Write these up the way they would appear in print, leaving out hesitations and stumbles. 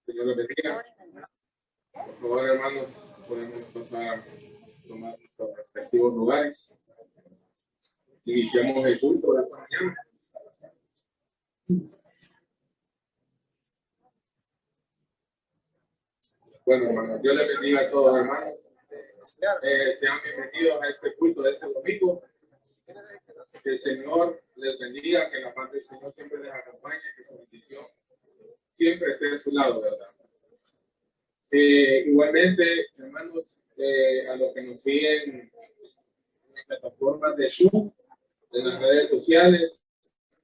Señor les bendiga. Por favor, hermanos, podemos pasar a tomar nuestros respectivos lugares. Iniciamos el culto de esta mañana. Bueno, hermanos, Dios les bendiga a todos, hermanos. Sean bienvenidos a este culto de este domingo. Que el Señor les bendiga, que la paz del Señor siempre les acompañe, que su bendición siempre esté a su lado, ¿verdad? Igualmente, hermanos, a los que nos siguen en las plataformas de Zoom, en las redes sociales,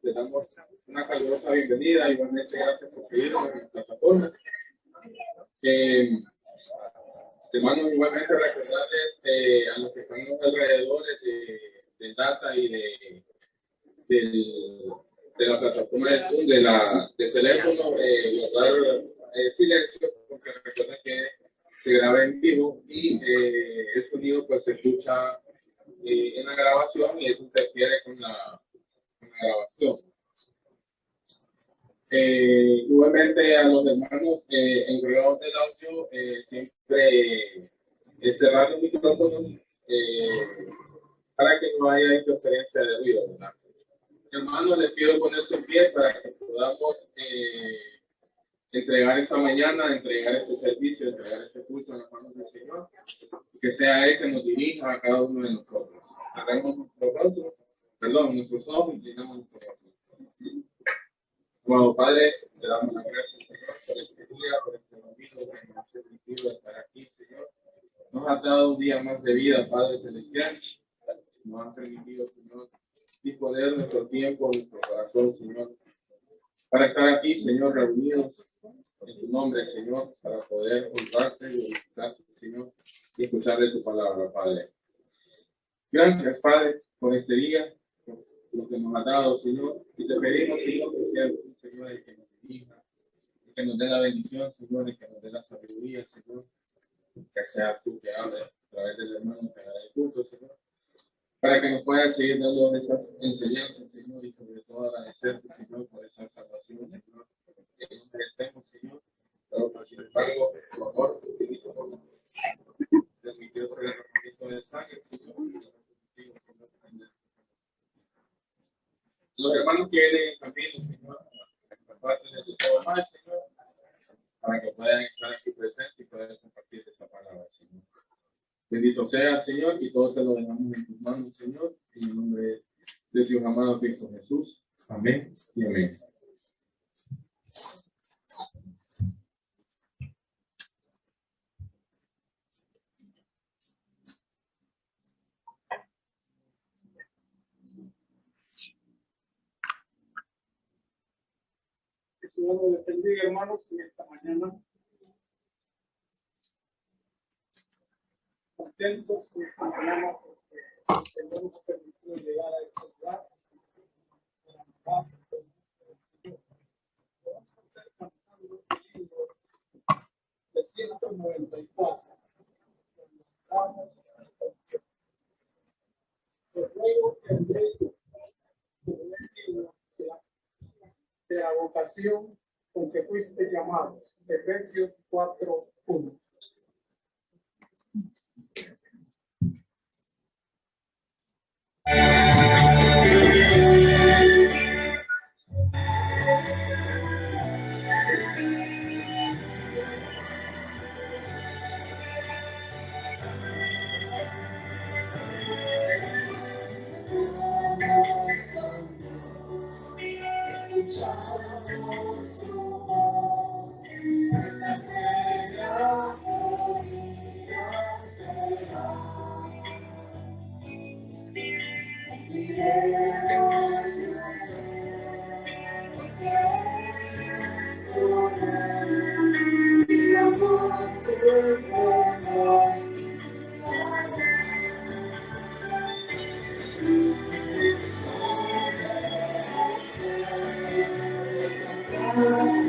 les damos una calurosa bienvenida. Igualmente, gracias por seguirnos en las plataformas. Hermanos, igualmente recordarles a los que están en los alrededores de data y de la plataforma de Zoom, del teléfono, guardar silencio, porque recuerden que se graba en vivo y el sonido pues se escucha en la grabación y eso interfiere con la grabación. Igualmente a los hermanos encargados del audio, siempre cerrar los micrófonos para que no haya interferencia de ruido, ¿verdad? Hermanos, les pido ponerse en pie para que podamos entregar esta mañana, entregar este servicio, entregar este culto en las manos del Señor, y que sea Él que nos dirija a cada uno de nosotros. Cerremos nuestros ojos, inclinamos nuestros rostros. Bueno, Padre, te damos las gracias, Señor, por este día, por este domingo, que nos ha permitido estar aquí, Señor. Nos has dado un día más de vida, Padre Celestial. Nos has permitido, Señor, disponer nuestro tiempo, nuestro corazón, Señor, para estar aquí, Señor, reunidos en tu nombre, Señor, para poder honrarte y glorificarte, Señor, y escuchar de tu palabra, Padre. Gracias, Padre, por este día, por lo que nos ha dado, Señor, y te pedimos, Señor, que sea tú, Señor, el que nos dirija, el que nos dé la bendición, Señor, el que nos dé la sabiduría, Señor, que seas tú que hables a través del hermano que haga el culto, Señor, para que nos puedas seguir dando esas enseñanzas, Señor, y sobre todo agradecerte, Señor, por esa salvación, Señor, que nos merecemos, Señor, pero sin embargo, tu amor, tu infinito amor, permitió ser el derramamiento de sangre, Señor, y nos permitió, Señor, aprender. Los hermanos que vienen en camino, Señor, compárteles de todo más, Señor, para que puedan estar aquí presentes y puedan compartir esta palabra, Señor. Bendito sea, Señor, y todos te lo dejamos en tus manos, Señor, en el nombre de Dios amado Cristo Jesús. Amén y amén. Que su Señor les bendiga, hermanos, en esta mañana. Contentos en esta mañana porque el Señor nos ha permitido llegar a este lugar. Vamos a estar cantando el libro 394. Os ruego que andéis de la vocación con que fuiste llamados. Efesios 4:1. Escuchamos su voz, nuestra señal unida será. Cumpliremos su fe, porque es nuestro amor, y su amor siempre nos guiará. Obedecer.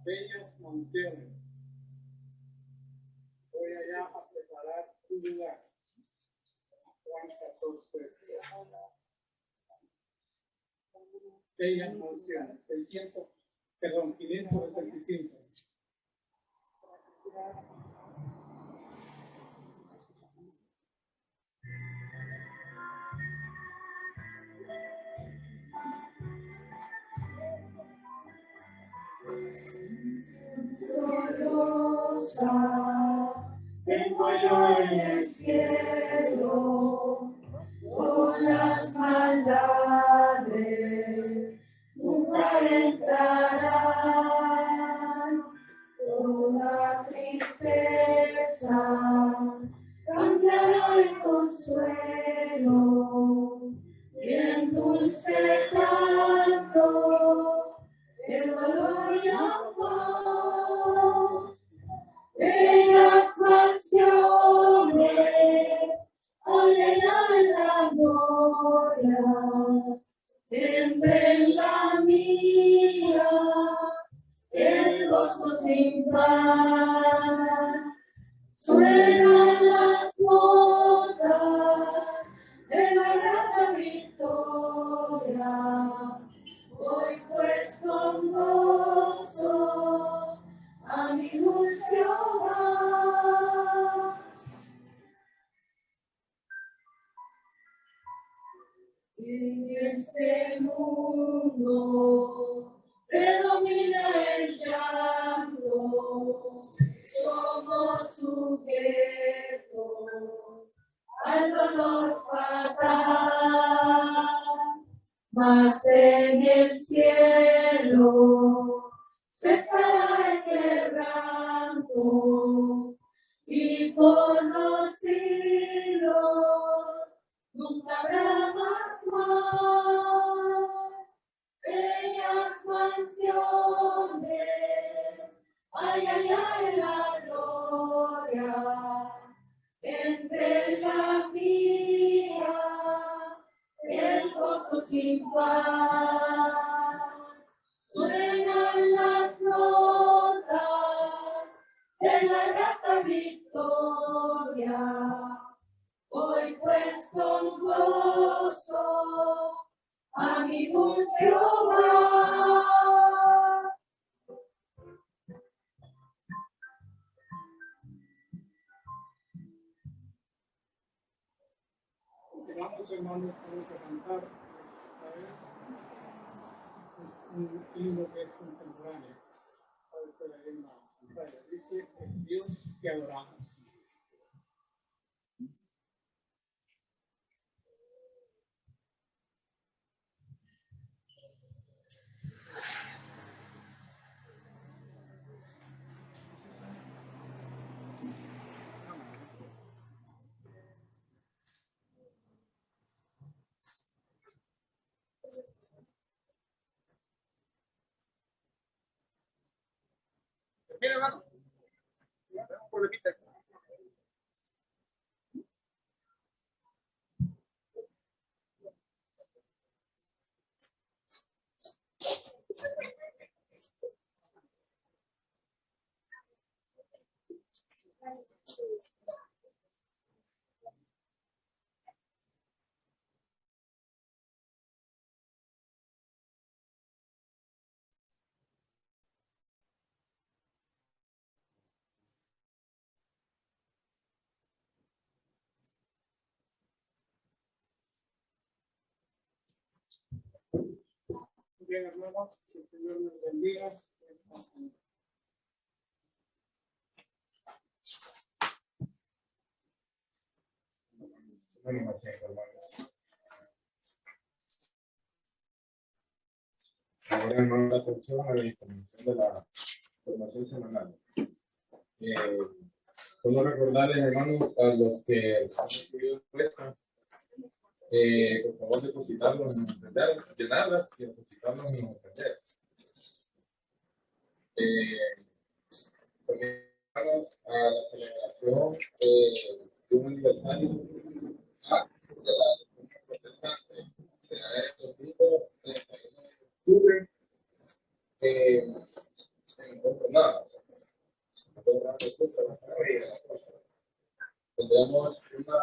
Bellas mansiones. Voy allá a preparar un lugar. Juan 14. Bellas mansiones. 565. Gloriosa, tengo yo en el cielo, con las maldades nunca entrarán, toda tristeza cambiará en consuelo, y en dulce canto el dolor y amor. Bellas mansiones, allá en la gloria, entre la mía, el gozo sin par. Suenan las notas de la grata victoria, hoy pues con gozo a mi dulce hogar. En este mundo predomina el llanto, somos sujetos al dolor fatal, mas en el cielo cesará el quebranto, y por los siglos nunca habrá más mal. Bellas mansiones, ay, ay, ay, la gloria, entre la mía, el gozo sin par. Suenan las notas de la grata victoria, hoy pues con gozo a mi dulce hogar. vamos, hermanos, vamos a cantar esta vez un himno que es contemporáneo. A ver si hay una pantalla. Dice, el Dios que adoramos. Mira, hermano. Un problemita aquí. Bien, hermanos, que el Señor nos bendiga. Ahora hermano, la atención a la disposición de la formación semanal. Solo recordarles, hermanos, a los que han recibido encuesta, por favor depositarlos en entender, llenarlas y depositarlos en entender. También vamos a la celebración de un aniversario de la República Protestante. Será el domingo 31 de octubre en dos jornadas. Tendremos una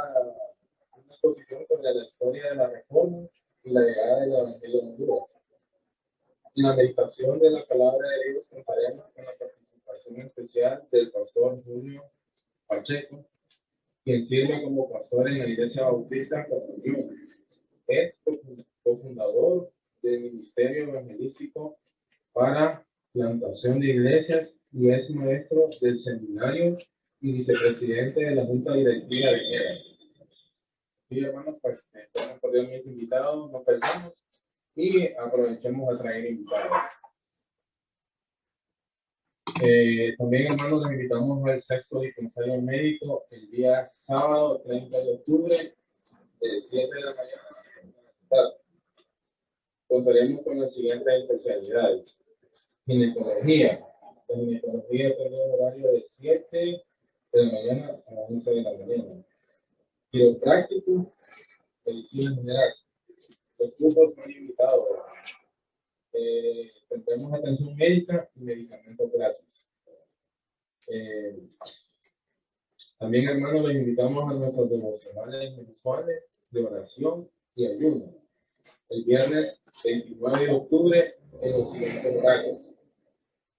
exposición sobre la historia de la Reforma y la llegada del Evangelio de Honduras. En la meditación de la palabra de Dios contaremos con la participación especial del pastor Julio Pacheco, quien sirve como pastor en la Iglesia Bautista Católica. Es cofundador del Ministerio Evangelístico para Plantación de Iglesias y es maestro del seminario y vicepresidente de la Junta Directiva de IEDA. Sí, hermanos, pues estamos cordialmente invitados, no perdamos y aprovechemos a traer invitados. También, hermanos, les invitamos al sexto dispensario médico el día sábado 30 de octubre, de 7 de la mañana a 5 de la tarde. Contaremos con las siguientes especialidades. Ginecología. La ginecología tiene un horario de 7 de la mañana a 11 de la mañana. Quiropráctico, medicina general. Los grupos son limitados. Tendremos atención médica y medicamentos gratis. También, hermanos, les invitamos a nuestros devocionales mensuales de oración y ayuno. El viernes 29 de octubre en los siguientes horarios.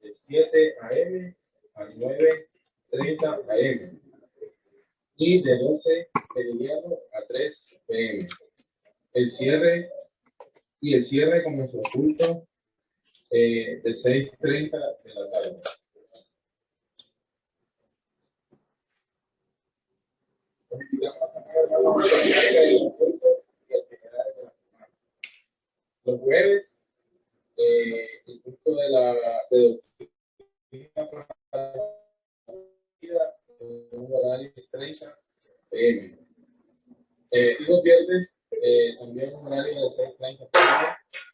De 7 a.m. a 9:30 a.m. y de 12 meridiano a 3 p.m. El cierre con nuestro culto de 6:30 de la tarde. Los jueves, el culto de un horario de 30 p.m. Y los viernes, también un horario de 6:30 p.m.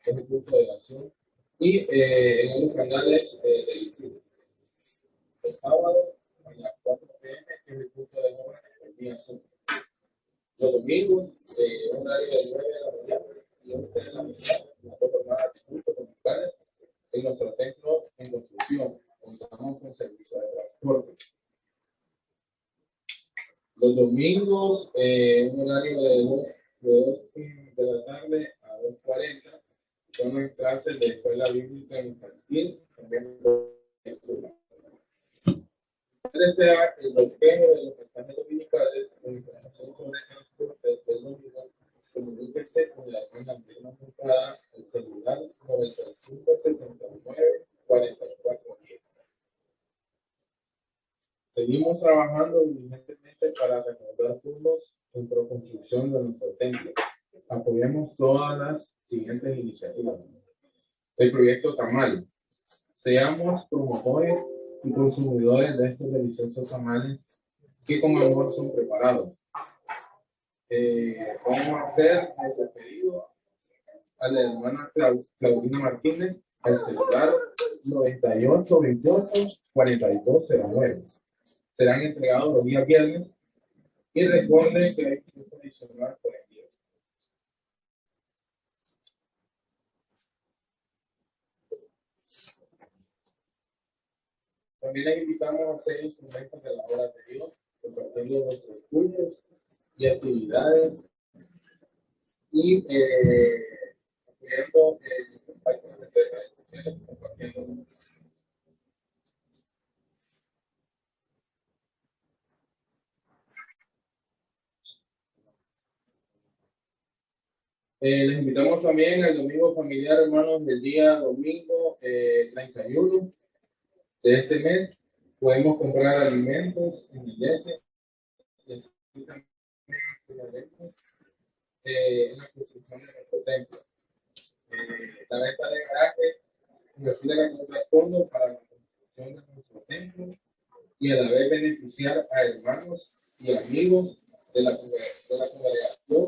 es el culto de oración. Y en los canales de YouTube. El sábado a las 4 p.m. es el culto de jóvenes el día 5. Los domingos, un horario de 9 de la mañana y 11 de la mañana, las dos jornadas de culto comunitarias en nuestro templo en construcción. Contamos con servicio de transporte. Los domingos, un horario de 2 de la tarde a 2:40, son las clases de escuela bíblica infantil, también desea el bosquejo de los mensajes dominicales con información sobre el transporte del domingo la misma entrada el celular 9579-4410. Seguimos trabajando diligentemente para recaudar fondos en proconstrucción de nuestro templo. Apoyemos todas las siguientes iniciativas. El proyecto Tamal. Seamos promotores y consumidores de estos deliciosos tamales que con amor son preparados. Podemos hacer nuestro pedido a la hermana Claudina Martínez al celular 9828-4209. Serán entregados los días viernes y recuerden que hay que adicionar por el día. También les invitamos a hacer instrumentos de la obra de Dios, compartiendo nuestros cultos y actividades y apoyando nuestras páginas de redes sociales, compartiendo. Les invitamos también al domingo familiar, hermanos, del día domingo 31 de este mes. Podemos comprar alimentos en la iglesia. En la construcción de nuestro templo. La venta de garaje nos ayuda a recaudar fondos para la construcción de nuestro templo y a la vez beneficiar a hermanos y amigos de la congregación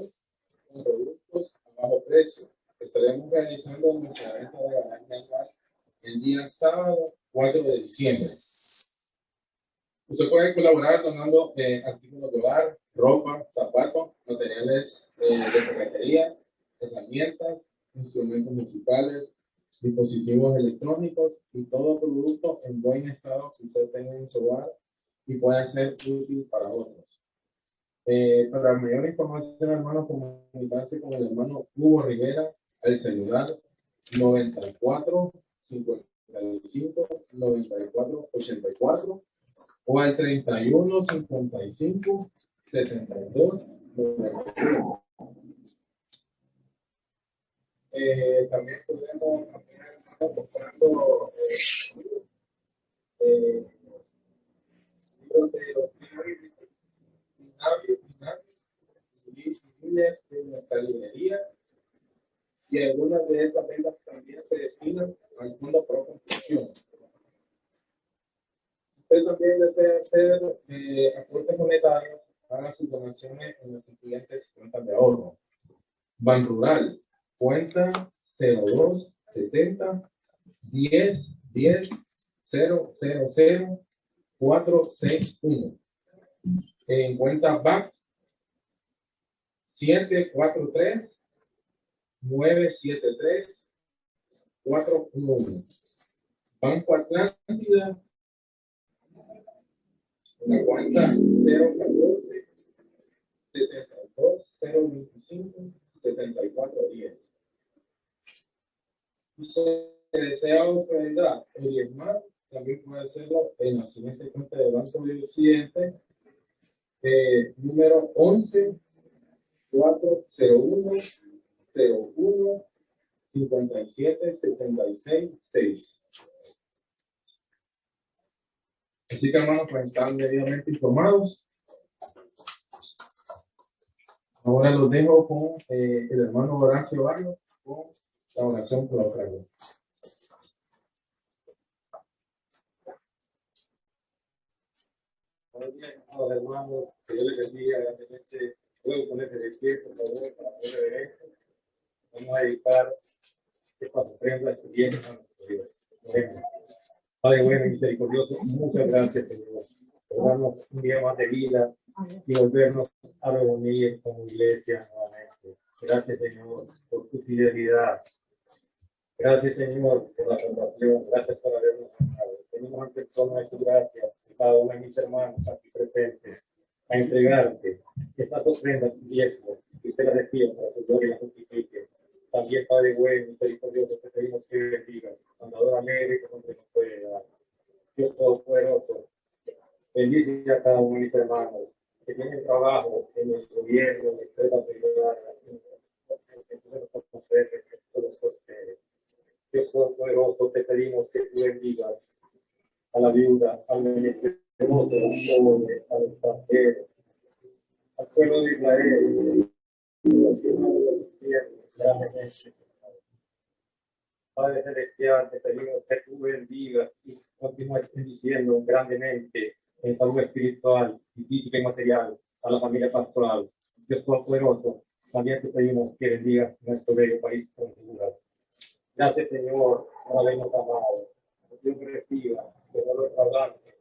con productos a bajo precio. Estaremos realizando nuestra venta de garaje anual el día sábado 4 de diciembre. Usted puede colaborar donando artículos de hogar, ropa, zapatos, materiales de ferretería, herramientas, instrumentos musicales, dispositivos electrónicos y todo producto en buen estado que usted tenga en su hogar y pueda ser útil para otros. Para mayor información, hermano, comunicarse con el hermano Hugo Rivera al celular 94 55 94 84 o al 31 55 72 91. También podemos apoyar comprando libros de los civiles de nuestra librería, y algunas de esas ventas también se destinan al Fondo Pro Construcción. Usted también desea hacer aportes monetarios, haga sus donaciones en las siguientes cuentas de ahorro. Ban Rural, cuenta 02 70 10 10 000 461. En cuenta BAC 743 973 411. Banco Atlántida, la cuenta 014 72 025 7410. Si se desea ofrendar o diezmar, también puede hacerlo en la siguiente cuenta de Banco del Occidente, número 11 401 01 57 76 6. Así que, hermanos, pues están debidamente informados. Ahora los dejo con el hermano Horacio Barrio con la oración por la ofrenda. Buenos días, amados hermanos. Que Dios les bendiga grandemente. Pueden ponerse de pie, por favor, para poder ver esto. Vamos a dedicar estas ofrendas que vienen a nuestro Dios. Oremos. Padre bueno y misericordioso, muchas gracias, Señor, por darnos un día más de vida y volvernos a reunir como iglesia nuevamente. Gracias, Señor, por tu fidelidad. Gracias, Señor, por la salvación. Gracias por habernos amado. Tenemos ante toda tu gracia, cada uno de mis hermanos aquí presentes, a entregarte estas ofrendas y diezmos que usted las recibe para tu gloria y la justifique. También, Padre bueno, misericordioso, te pedimos que bendiga, mandador alegre que nos puede dar. Dios Todopoderoso, bendice a cada uno de mis hermanos que tienen trabajo en el gobierno, en la empresa privada, en tú bendigas a la viuda, al menesteroso, al pobre, al extranjero, al pueblo de Israel, grandemente. Padre Celestial, te pedimos que tú bendigas y continúes bendiciendo grandemente en salud espiritual y física y material a la familia pastoral. Dios Todopoderoso, también te pedimos que bendigas nuestro bello país con seguridad. Gracias, Señor, por habernos amado. Dios que reciba de dolor fragante,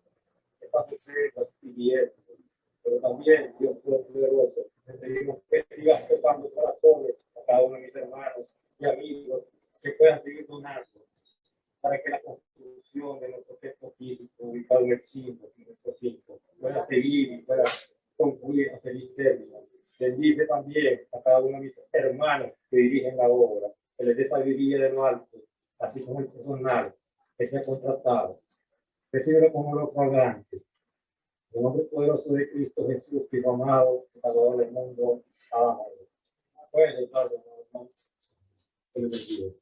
que pase secas y vientos, pero también, Dios Todopoderoso, te pedimos que sigas tocando corazones a cada uno de mis hermanos y amigos que puedan seguir donando para que la construcción de nuestro templo físico ubicado en el Chimbo, en nuestro sitio, pueda seguir y pueda concluir a feliz término. Bendice también a cada uno de mis hermanos que dirigen la obra, que les dé sabiduría de lo alto, así como el personal que se ha contratado. Recíbelo como lo pagante. En el nombre poderoso de Cristo Jesús, Hijo amado, Salvador del mundo. Amén. Puede estar, hermano. Que le bendiga.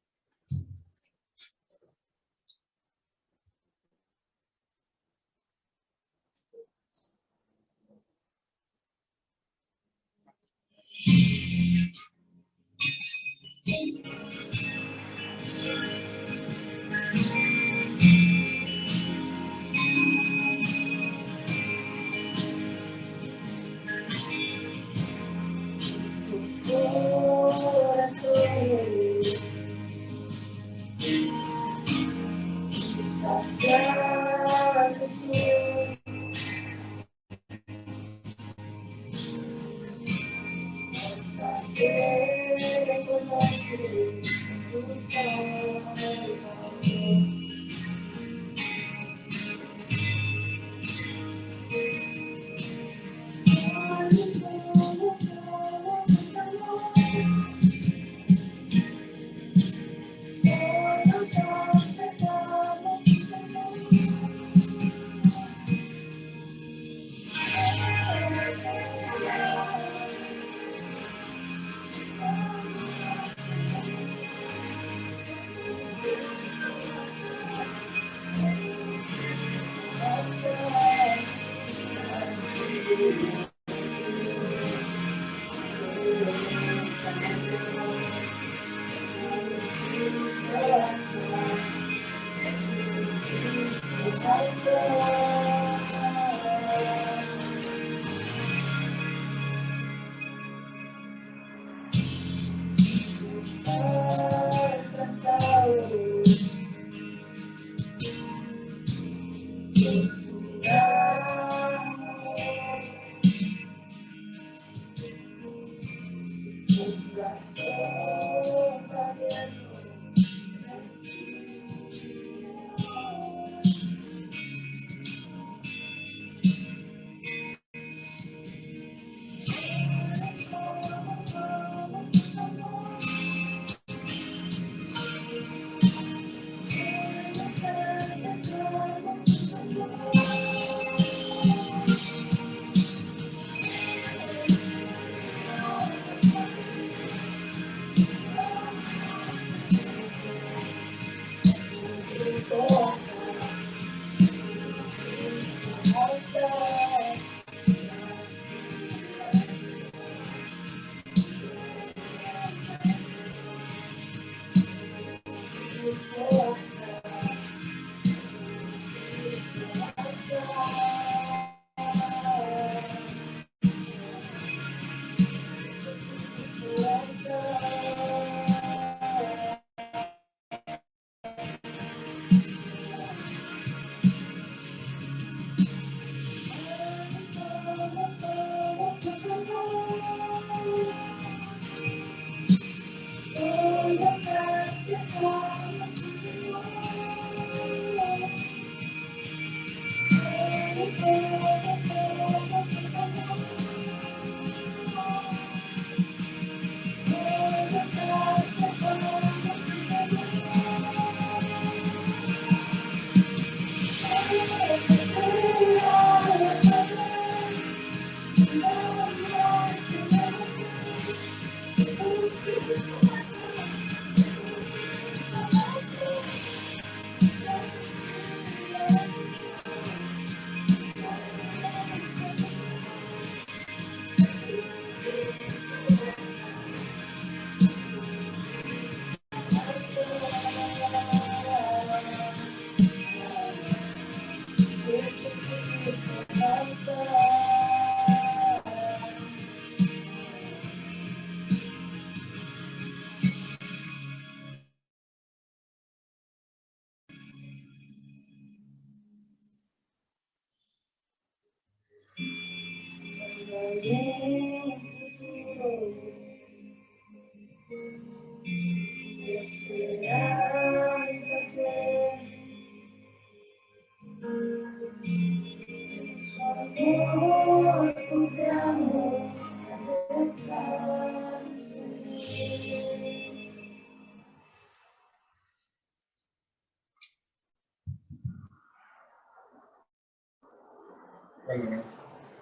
Bueno, no.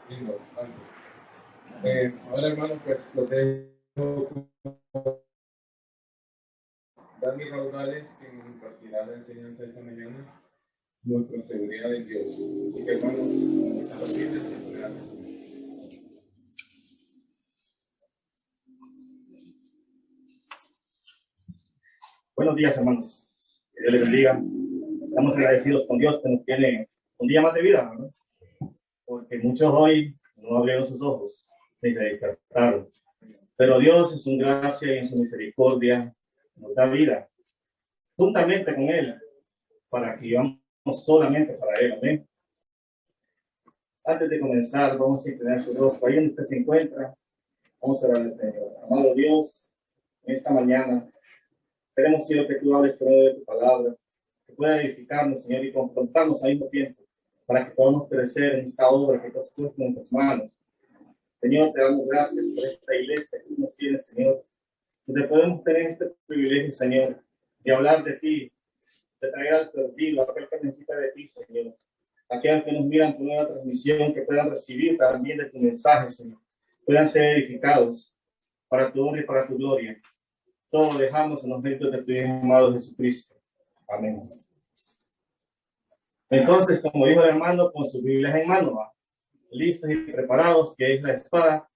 Lindo, bastante. Ahora, hermano, pues lo dejo Dani Raudales, que nos impartirá la enseñanza esta mañana, nuestra seguridad en Dios. Así que, hermano, muchas gracias. Buenos días, hermanos. Que Dios les bendiga. Estamos agradecidos con Dios que nos tiene un día más de vida, ¿no? Porque muchos hoy no abrieron sus ojos ni se despertaron. Pero Dios en su gracia y en su misericordia nos da vida juntamente con Él para que vivamos solamente para Él. Amén. Antes de comenzar, vamos a inclinar su rostro. Ahí donde usted se encuentra, vamos a orar al Señor. Amado Dios, en esta mañana queremos, Señor, que tú hables por medio de tu palabra, que pueda edificarnos, Señor, y confrontarnos al mismo tiempo, para que podamos crecer en esta obra que tú has puesto en nuestras manos. Señor, te damos gracias por esta iglesia que tú nos tienes, Señor, donde podemos tener este privilegio, Señor, de hablar de ti, de traer al perdido, a aquel que necesita de ti, Señor, aquellos que nos miran por una transmisión, que puedan recibir también de tu mensaje, Señor, puedan ser edificados para tu honra y para tu gloria. Todo lo dejamos en los méritos de tu Hijo amado Jesucristo. Amén. Entonces, como dijo el hermano, con sus Biblias en mano, listos y preparados, que es la espada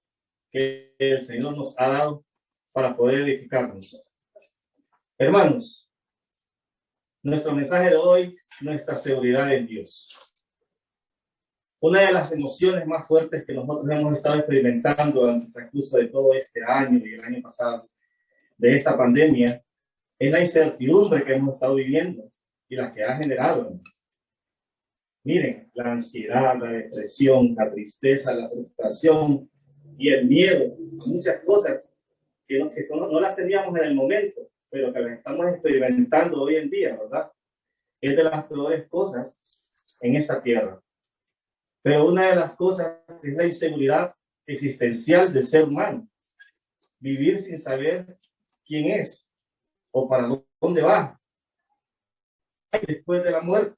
que el Señor nos ha dado para poder edificarnos. Hermanos, nuestro mensaje de hoy, nuestra seguridad en Dios. Una de las emociones más fuertes que nosotros hemos estado experimentando durante el transcurso de todo este año y el año pasado, de esta pandemia, es la incertidumbre que hemos estado viviendo y la que ha generado. Miren, la ansiedad, la depresión, la tristeza, la frustración y el miedo a muchas cosas que no las teníamos en el momento, pero que las estamos experimentando hoy en día, ¿verdad? Es de las peores cosas en esta tierra. Pero una de las cosas es la inseguridad existencial del ser humano. Vivir sin saber quién es o para dónde va después de la muerte.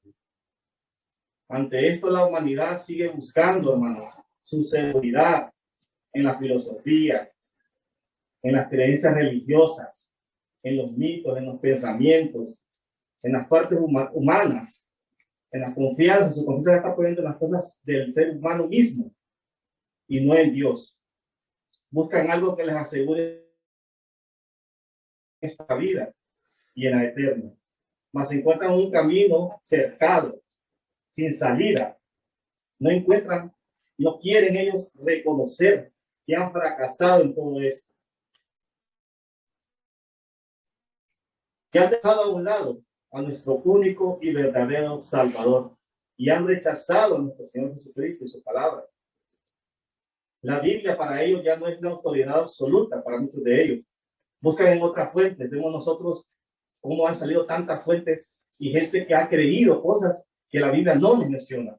Ante esto, la humanidad sigue buscando, hermanos, su seguridad en la filosofía, en las creencias religiosas, en los mitos, en los pensamientos, en las partes humanas, en la confianza. Su confianza está poniendo en las cosas del ser humano mismo y no en Dios. Buscan algo que les asegure esta vida y en la eterna. Mas encuentran un camino cercado, sin salida. No encuentran, no quieren ellos reconocer que han fracasado en todo esto. Que han dejado a un lado a nuestro único y verdadero Salvador y han rechazado a nuestro Señor Jesucristo y su palabra. La Biblia para ellos ya no es la autoridad absoluta para muchos de ellos. Buscan en otras fuentes. Vemos nosotros cómo han salido tantas fuentes y gente que ha creído cosas que la Biblia no les menciona.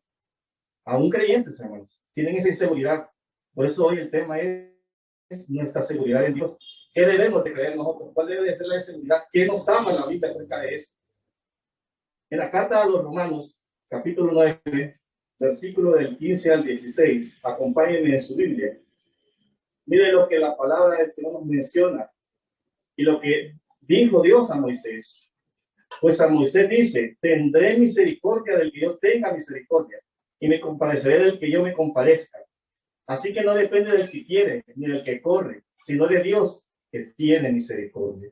Aún creyentes, hermanos, tienen esa inseguridad. Por eso hoy el tema es nuestra seguridad en Dios. ¿Qué debemos de creer nosotros? ¿Cuál debe de ser la seguridad? ¿Qué nos habla la Biblia acerca de eso? En la carta a los Romanos, capítulo 9, versículo del 15 al 16, acompáñenme en su Biblia. Mire lo que la palabra del Señor nos menciona y lo que dijo Dios a Moisés. Pues a Moisés dice: tendré misericordia del que yo tenga misericordia y me compadeceré del que yo me compadezca. Así que no depende del que quiere ni del que corre, sino de Dios que tiene misericordia.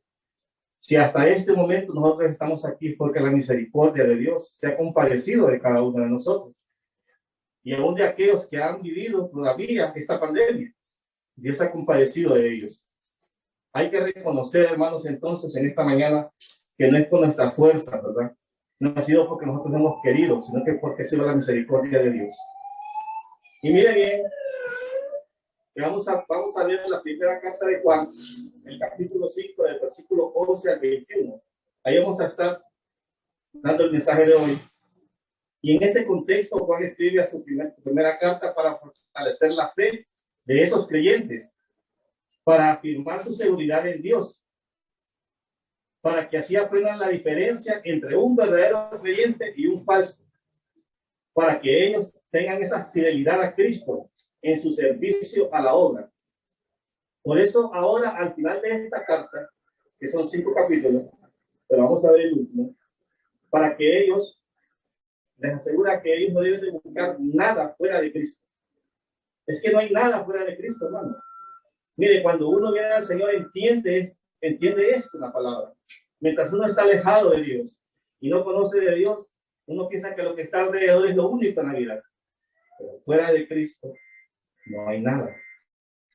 Si hasta este momento nosotros estamos aquí, porque la misericordia de Dios se ha compadecido de cada uno de nosotros y aún de aquellos que han vivido todavía esta pandemia. Dios se ha compadecido de ellos. Hay que reconocer, hermanos, entonces en esta mañana, que no es por nuestra fuerza, ¿verdad? No ha sido porque nosotros hemos querido, sino que porque ha sido la misericordia de Dios. Y mire bien, que vamos a ver la primera carta de Juan, el capítulo 5, del versículo 11 al 21. Ahí vamos a estar dando el mensaje de hoy. Y en este contexto, Juan escribe a su primera carta para fortalecer la fe de esos creyentes, para afirmar su seguridad en Dios, para que así aprendan la diferencia entre un verdadero creyente y un falso. para que ellos tengan esa fidelidad a Cristo en su servicio a la obra. Por eso ahora, al final de esta carta, que son 5 capítulos, pero vamos a ver el último, para que ellos, les asegura que ellos no deben de buscar nada fuera de Cristo. Es que no hay nada fuera de Cristo, hermano. Mire, cuando uno viene al Señor, entiende esto, la palabra. Mientras uno está alejado de Dios y no conoce de Dios, uno piensa que lo que está alrededor es lo único en la vida. Pero fuera de Cristo no hay nada.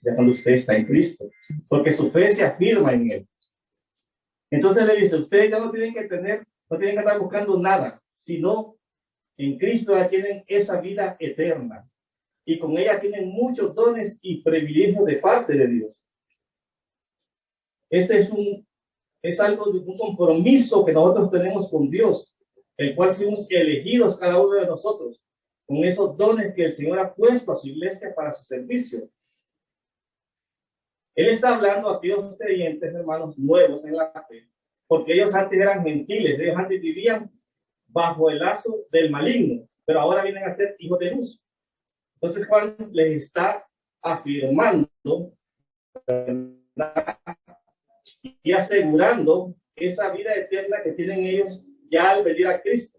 Ya cuando usted está en Cristo, porque su fe se afirma en Él. Entonces le dice, ustedes ya no tienen que estar buscando nada, sino en Cristo ya tienen esa vida eterna. Y con ella tienen muchos dones y privilegios de parte de Dios. Este es algo de un compromiso que nosotros tenemos con Dios, el cual fuimos elegidos cada uno de nosotros, con esos dones que el Señor ha puesto a su iglesia para su servicio. Él está hablando a aquellos creyentes, hermanos, nuevos en la fe, porque ellos antes eran gentiles, ellos antes vivían bajo el lazo del maligno, pero ahora vienen a ser hijos de luz. Entonces Juan les está afirmando y asegurando esa vida eterna que tienen ellos ya al venir a Cristo.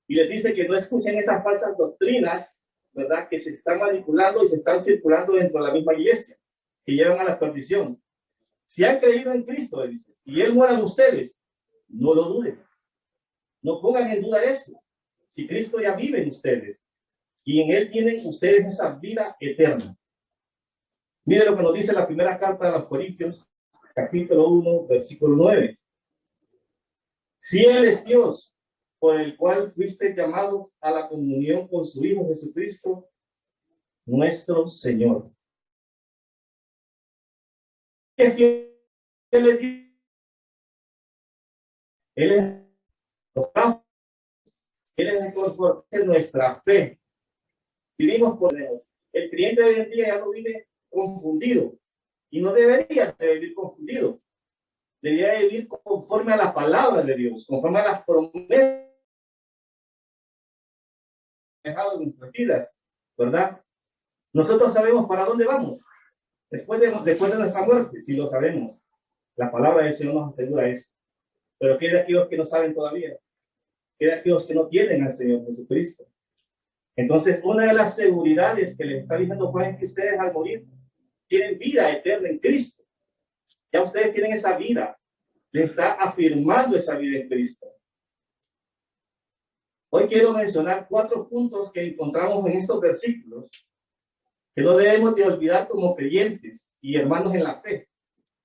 Y les dice que no escuchen esas falsas doctrinas, ¿verdad?, que se están manipulando y se están circulando dentro de la misma iglesia, que llevan a la perdición. Si han creído en Cristo, dice, y Él muera en ustedes, no lo duden. No pongan en duda esto. Si Cristo ya vive en ustedes y en Él tienen ustedes esa vida eterna. Mire lo que nos dice la primera carta de los Corintios, capítulo 1, versículo 9. Fiel es Dios, por el cual fuiste llamado a la comunión con su Hijo Jesucristo, nuestro Señor. ¿Qué fiel es Dios? Él es el confort de nuestra fe. Vivimos por Dios. El creyente de hoy en día ya no vive confundido y no debería de vivir confundido. Debería de vivir conforme a la palabra de Dios, conforme a las promesas de nuestras vidas, ¿verdad? Nosotros sabemos para dónde vamos después de nuestra muerte, si lo sabemos. La palabra del Señor nos asegura eso. Pero ¿qué de aquellos que no saben todavía? ¿Qué de aquellos que no tienen al Señor Jesucristo? Entonces, una de las seguridades que les está diciendo Juan es que ustedes al morir tienen vida eterna en Cristo. Ya ustedes tienen esa vida. Les está afirmando esa vida en Cristo. Hoy quiero mencionar 4 puntos que encontramos en estos versículos que no debemos de olvidar como creyentes y hermanos en la fe,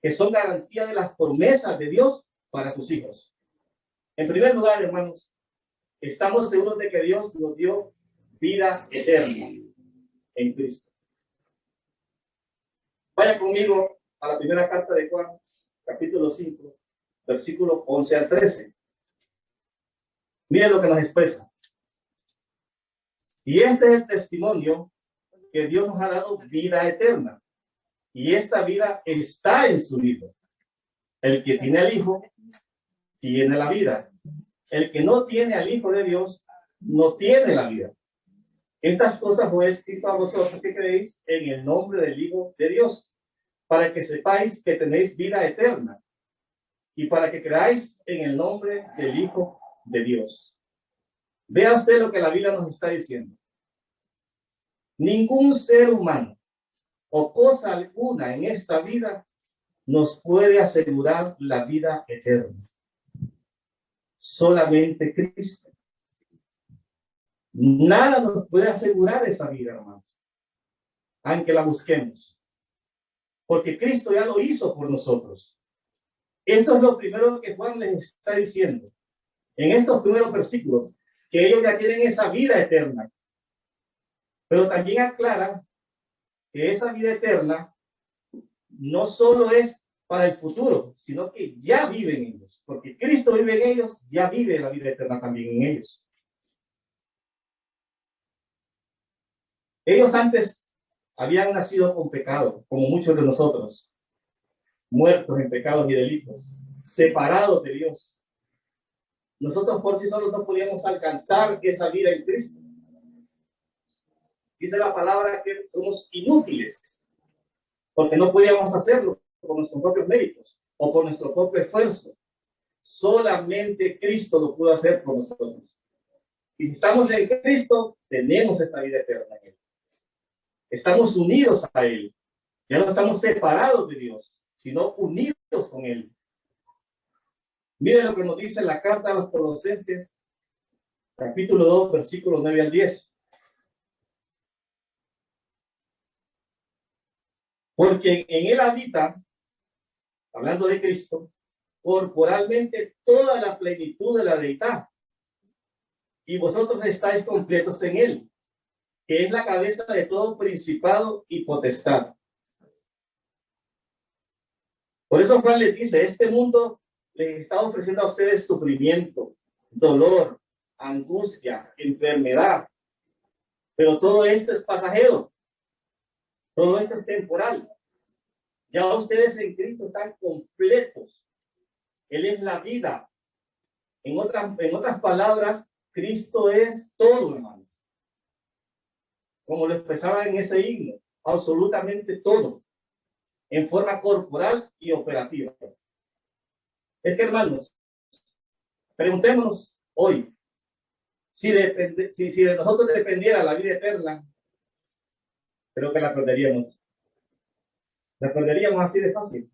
que son garantía de las promesas de Dios para sus hijos. En primer lugar, hermanos, estamos seguros de que Dios nos dio vida eterna en Cristo. Vaya conmigo a la primera carta de Juan, capítulo 5, versículos 11 al 13. Miren lo que nos expresa. Y este es el testimonio que Dios nos ha dado, vida eterna. Y esta vida está en su Hijo. El que tiene al Hijo, tiene la vida. El que no tiene al Hijo de Dios, no tiene la vida. Estas cosas os he escrito a vosotros que creéis en el nombre del Hijo de Dios, para que sepáis que tenéis vida eterna, y para que creáis en el nombre del Hijo de Dios. Vea usted lo que la Biblia nos está diciendo. Ningún ser humano o cosa alguna en esta vida nos puede asegurar la vida eterna. Solamente Cristo. Nada nos puede asegurar esta vida, hermanos, aunque la busquemos, porque Cristo ya lo hizo por nosotros. Esto es lo primero que Juan les está diciendo en estos primeros versículos, que ellos ya tienen esa vida eterna. Pero también aclara que esa vida eterna no solo es para el futuro, sino que ya viven en ellos, porque Cristo vive en ellos, ya vive la vida eterna también en ellos. Ellos antes habían nacido con pecado, como muchos de nosotros, muertos en pecados y delitos, separados de Dios. Nosotros por sí solos no podíamos alcanzar esa vida en Cristo. dice la palabra que somos inútiles, porque no podíamos hacerlo por nuestros propios méritos o por nuestro propio esfuerzo. Solamente Cristo lo pudo hacer por nosotros. Y si estamos en Cristo, tenemos esa vida eterna en Él. Estamos unidos a Él. Ya no estamos separados de Dios, sino unidos con Él. Mire lo que nos dice la carta a los Colosenses, capítulo 2, versículos 9 al 10. Porque en Él habita, hablando de Cristo, corporalmente toda la plenitud de la deidad. Y vosotros estáis completos en Él, que es la cabeza de todo principado y potestad. Por eso Juan les dice, este mundo les está ofreciendo a ustedes sufrimiento, dolor, angustia, enfermedad. Pero todo esto es pasajero. Todo esto es temporal. Ya ustedes en Cristo están completos. Él es la vida. En otras palabras, Cristo es todo, hermano. Como lo expresaba en ese himno, absolutamente todo, en forma corporal y operativa. Es que, hermanos, preguntémonos hoy, si de nosotros dependiera la vida eterna, creo que la perderíamos. La perderíamos así de fácil.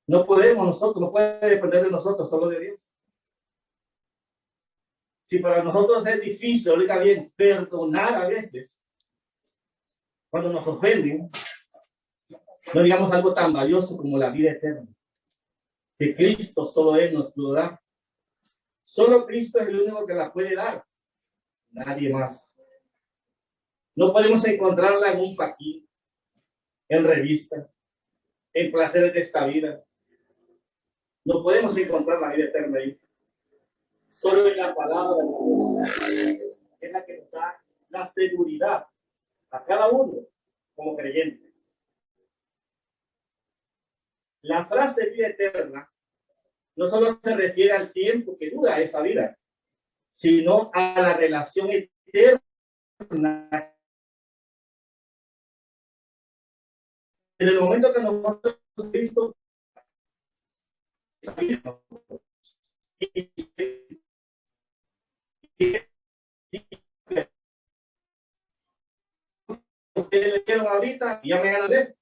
No podemos nosotros, no puede depender de nosotros, solo de Dios. Si para nosotros es difícil, oiga bien, perdonar a veces, cuando nos ofenden, no digamos algo tan valioso como la vida eterna, que Cristo solo Él nos pudo dar. Solo Cristo es el único que la puede dar, nadie más. No podemos encontrarla en un faquín, en revistas, en placeres de esta vida. No podemos encontrar la vida eterna ahí. Solo en la palabra de Dios es la que nos da la seguridad a cada uno como creyente. La frase vida eterna no solo se refiere al tiempo que dura esa vida, sino a la relación eterna. En el momento que nosotros hemos visto esa vida, ustedes le dieron ahorita y ya me van a ver.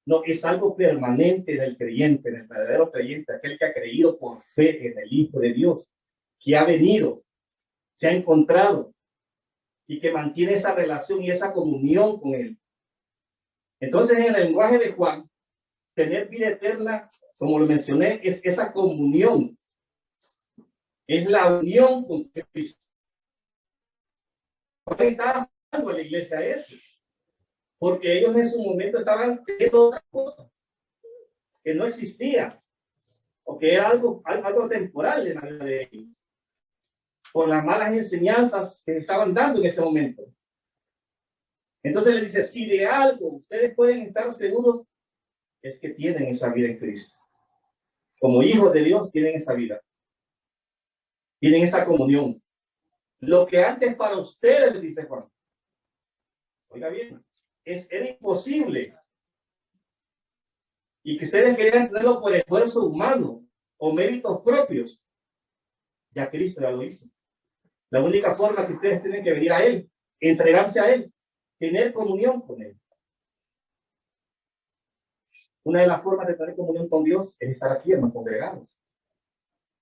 No, es algo permanente del creyente, del verdadero creyente, aquel que ha creído por fe en el Hijo de Dios, que ha venido, se ha encontrado y que mantiene esa relación y esa comunión con Él. Entonces, en el lenguaje de Juan, tener vida eterna, como lo mencioné, es esa comunión. Es la unión con Cristo. ¿Por qué está dando a la iglesia eso? Porque ellos en su momento estaban creyendo otra cosa, que no existía, o que era algo temporal en la vida de ellos, por las malas enseñanzas que estaban dando en ese momento. Entonces les dice, si de algo ustedes pueden estar seguros, es que tienen esa vida en Cristo. Como hijos de Dios tienen esa vida. Tienen esa comunión. Lo que antes para ustedes, dice Juan, oiga bien, era imposible. Y que ustedes querían tenerlo por esfuerzo humano o méritos propios. Ya Cristo ya lo hizo. La única forma que ustedes tienen que venir a Él, entregarse a Él, tener comunión con Él. Una de las formas de tener comunión con Dios es estar aquí, hermanos, congregados.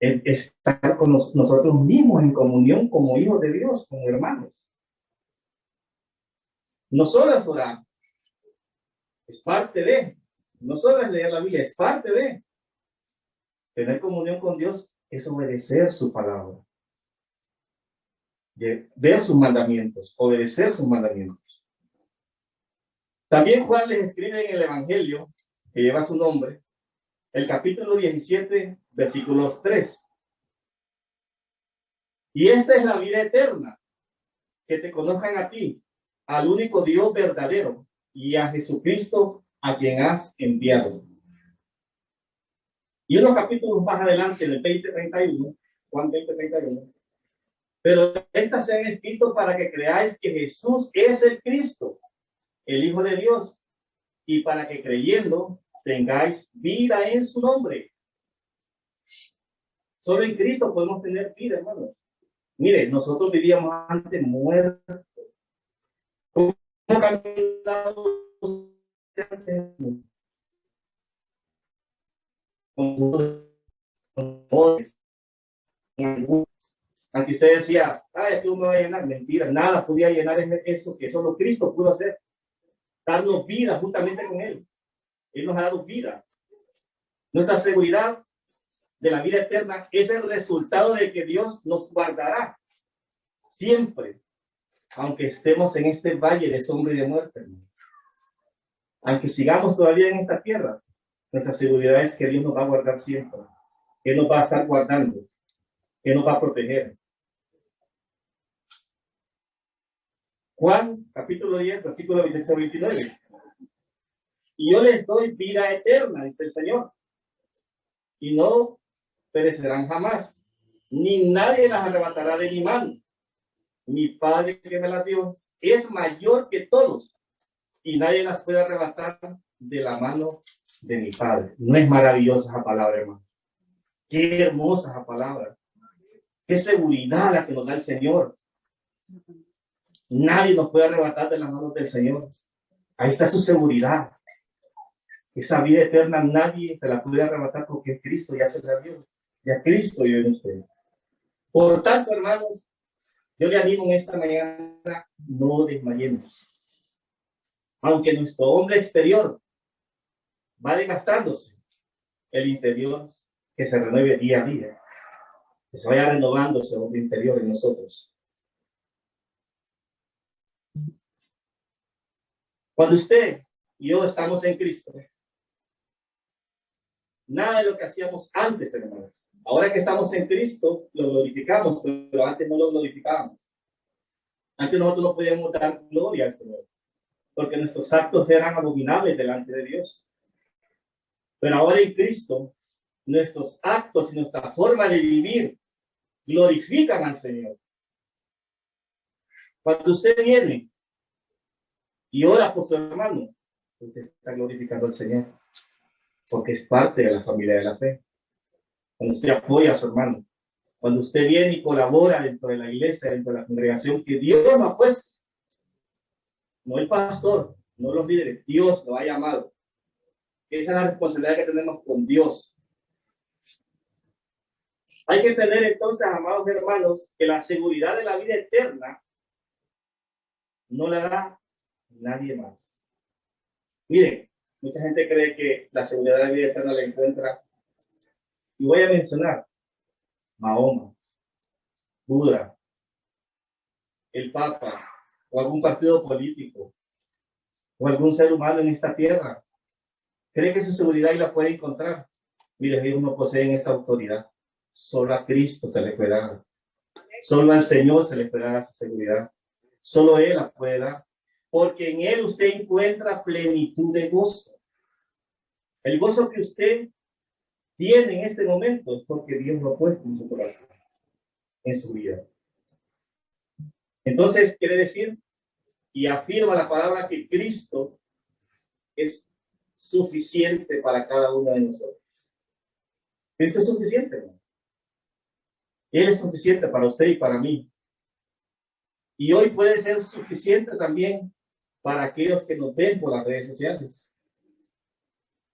Estar con nosotros mismos en comunión como hijos de Dios, como hermanos. No solo es orar, es parte de, no solo es leer la Biblia, es parte de. Tener comunión con Dios es obedecer su palabra. Ver sus mandamientos, obedecer sus mandamientos. También Juan les escribe en el Evangelio, que lleva su nombre, el capítulo 17, versículos 3. Y esta es la vida eterna, que te conozcan a ti, al único Dios verdadero, y a Jesucristo, a quien has enviado. Y unos capítulos más adelante, en el 20:31, Juan 20:31, Pero estas se han escrito para que creáis que Jesús es el Cristo, el Hijo de Dios, y para que creyendo tengáis vida en su nombre. Solo en Cristo podemos tener vida, hermanos. Mire, nosotros vivíamos antes muertos. ¿Cómo caminamos antes? Aunque usted decía, ay, tú me vas a llenar, mentira, nada podía llenar eso que solo Cristo pudo hacer, darnos vida juntamente con Él. Él nos ha dado vida. Nuestra seguridad de la vida eterna es el resultado de que Dios nos guardará siempre, aunque estemos en este valle de sombra y de muerte. Aunque sigamos todavía en esta tierra, nuestra seguridad es que Dios nos va a guardar siempre, que nos va a estar guardando, que nos va a proteger. Juan, capítulo 10, versículo 28 a 29. Y yo les doy vida eterna, dice el Señor, y no perecerán jamás, ni nadie las arrebatará de mi mano. Mi Padre que me las dio es mayor que todos, y nadie las puede arrebatar de la mano de mi Padre. ¿No es maravillosa esa palabra, hermano? Qué hermosa esa palabra. Qué seguridad la que nos da el Señor. Nadie nos puede arrebatar de las manos del Señor. Ahí está su seguridad. Esa vida eterna nadie se la puede arrebatar porque Cristo ya se la dio. Ya Cristo vive en usted. Por tanto, hermanos, yo le animo en esta mañana, no desmayemos. Aunque nuestro hombre exterior va desgastándose, el interior que se renueve día a día, que se vaya renovando ese hombre interior en nosotros. Cuando usted y yo estamos en Cristo, nada de lo que hacíamos antes, hermanos. Ahora que estamos en Cristo, lo glorificamos, pero antes no lo glorificábamos. Antes nosotros no podíamos dar gloria al Señor, porque nuestros actos eran abominables delante de Dios. Pero ahora en Cristo, nuestros actos y nuestra forma de vivir glorifican al Señor. Cuando usted viene y ora por su hermano, usted está glorificando al Señor, porque es parte de la familia de la fe. Cuando usted apoya a su hermano, cuando usted viene y colabora dentro de la iglesia, dentro de la congregación que Dios lo ha puesto, no el pastor, no los líderes, Dios lo ha llamado. Esa es la responsabilidad que tenemos con Dios. Hay que tener entonces, amados hermanos, que la seguridad de la vida eterna no la da nadie más. Miren, mucha gente cree que la seguridad de la vida eterna la encuentra, y voy a mencionar Mahoma, Buda, el Papa, o algún partido político, o algún ser humano en esta tierra. ¿Cree que su seguridad ahí la puede encontrar? Mire, ellos no poseen esa autoridad. Solo a Cristo se le puede dar. Solo al Señor se le puede dar esa seguridad. Solo Él la puede dar. Porque en Él usted encuentra plenitud de gozo. El gozo que usted tiene en este momento es porque Dios lo ha puesto en su corazón, en su vida. Entonces quiere decir y afirma la palabra que Cristo es suficiente para cada uno de nosotros. Cristo es suficiente, ¿no? Él es suficiente para usted y para mí. Y hoy puede ser suficiente también para aquellos que nos ven por las redes sociales.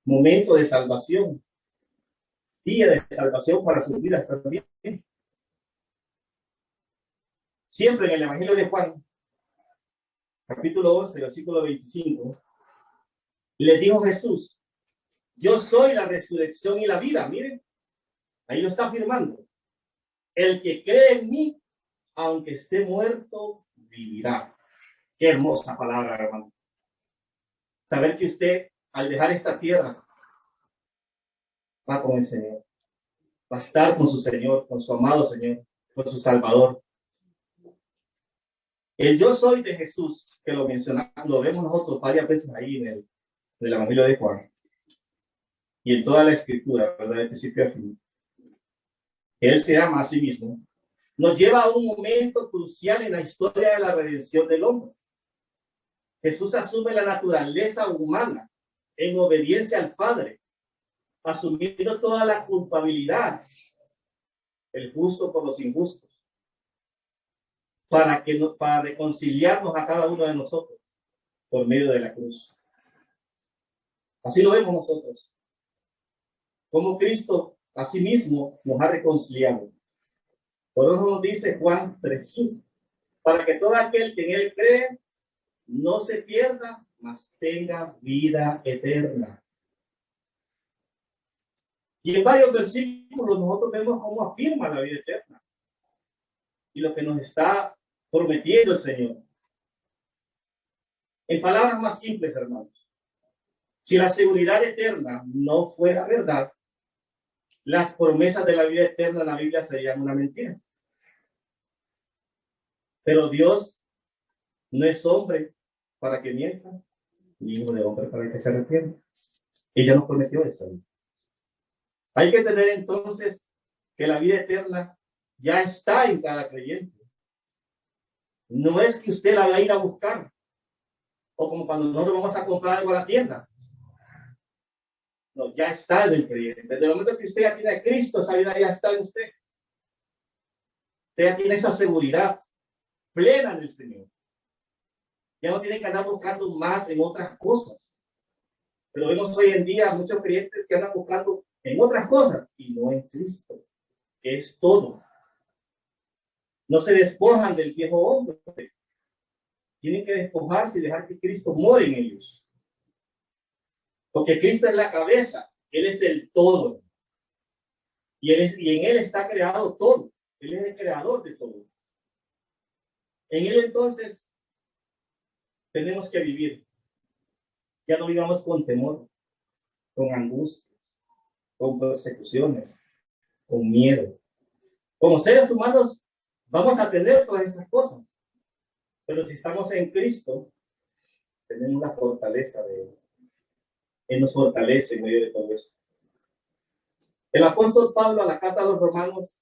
Momento de salvación. Día de salvación para sus vidas también. Siempre en el Evangelio de Juan, capítulo 11, versículo 25, le dijo Jesús, yo soy la resurrección y la vida. Miren, ahí lo está afirmando. El que cree en mí, aunque esté muerto, vivirá. Qué hermosa palabra, hermano. Saber que usted, al dejar esta tierra, va con el Señor. Va a estar con su Señor, con su amado Señor, con su Salvador. El yo soy de Jesús, que lo mencionamos, lo vemos nosotros varias veces ahí en el Evangelio de Juan. Y en toda la Escritura, ¿verdad? De principio a fin. Él se llama a sí mismo nos lleva a un momento crucial en la historia de la redención del hombre. Jesús asume la naturaleza humana en obediencia al Padre, asumiendo toda la culpabilidad, el justo por los injustos, para reconciliarnos a cada uno de nosotros por medio de la cruz. Así lo vemos nosotros. Como Cristo a sí mismo nos ha reconciliado. Por eso nos dice Juan 3:15, para que todo aquel que en él cree no se pierda, mas tenga vida eterna. Y en varios versículos nosotros vemos cómo afirma la vida eterna y lo que nos está prometiendo el Señor. En palabras más simples, hermanos, si la seguridad eterna no fuera verdad, las promesas de la vida eterna en la Biblia serían una mentira. Pero Dios no es hombre para que mienta, ni hijo de hombre para que se arrepienta. Ella nos prometió eso. Hay que tener entonces que la vida eterna ya está en cada creyente. No es que usted la va a ir a buscar, o como cuando nosotros vamos a comprar algo a la tienda. No, ya está en el creyente. Desde el momento que usted ya tiene a Cristo, esa vida ya está en usted. Usted ya tiene esa seguridad plena en el Señor. Ya no tiene que andar buscando más en otras cosas. Pero vemos hoy en día muchos creyentes que andan buscando en otras cosas y no en Cristo, que es todo. No se despojan del viejo hombre. Tienen que despojarse y dejar que Cristo more en ellos. Porque Cristo es la cabeza, Él es el todo. Y en Él está creado todo. Él es el creador de todo. En Él entonces tenemos que vivir. Ya no vivamos con temor, con angustia, con persecuciones, con miedo. Como seres humanos vamos a tener todas esas cosas. Pero si estamos en Cristo, tenemos la fortaleza de Él. Él nos fortalece en medio de todo eso. El apóstol Pablo a la carta a los Romanos,